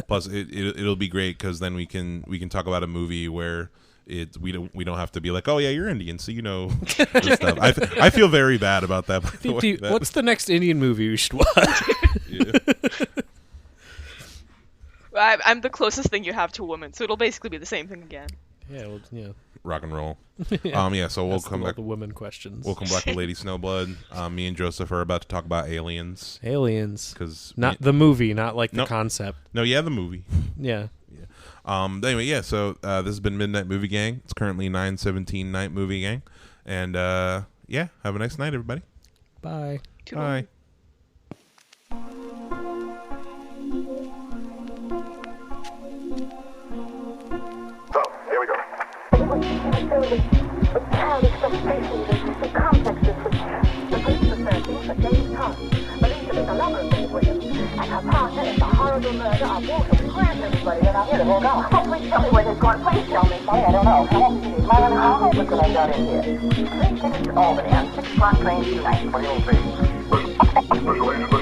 Plus, it'll be great because then we can talk about a movie where we don't have to be like, oh yeah, you're Indian, so you know this stuff. I feel very bad about that. By the way, What's the next Indian movie we should watch? Yeah. I'm the closest thing you have to a woman, so it'll basically be the same thing again. Yeah. Rock and roll. Yeah. So we'll That's come back. the women questions. We'll come back to Lady Snowblood. Me and Joseph are about to talk about Aliens. Aliens. Because Not the movie, not like the No. concept. No, yeah, the movie. Yeah. Anyway, yeah. So this has been Midnight Movie Gang. It's currently 9:17 Night Movie Gang, and yeah, have a nice night, everybody. Bye. Bye. So, here we go. The child expectations and the complexes which the police are searching for James Thomas, believed to be the lover of Miss Williams, and her partner in the horrible murder of Walter. Grant everybody that I'm here to hold on. Oh, please tell me where this is going. Please tell me. Sorry, I don't know. How long could I got in here? 3 tickets to Albany on 6 o'clock train tonight. What do you think? Special agent.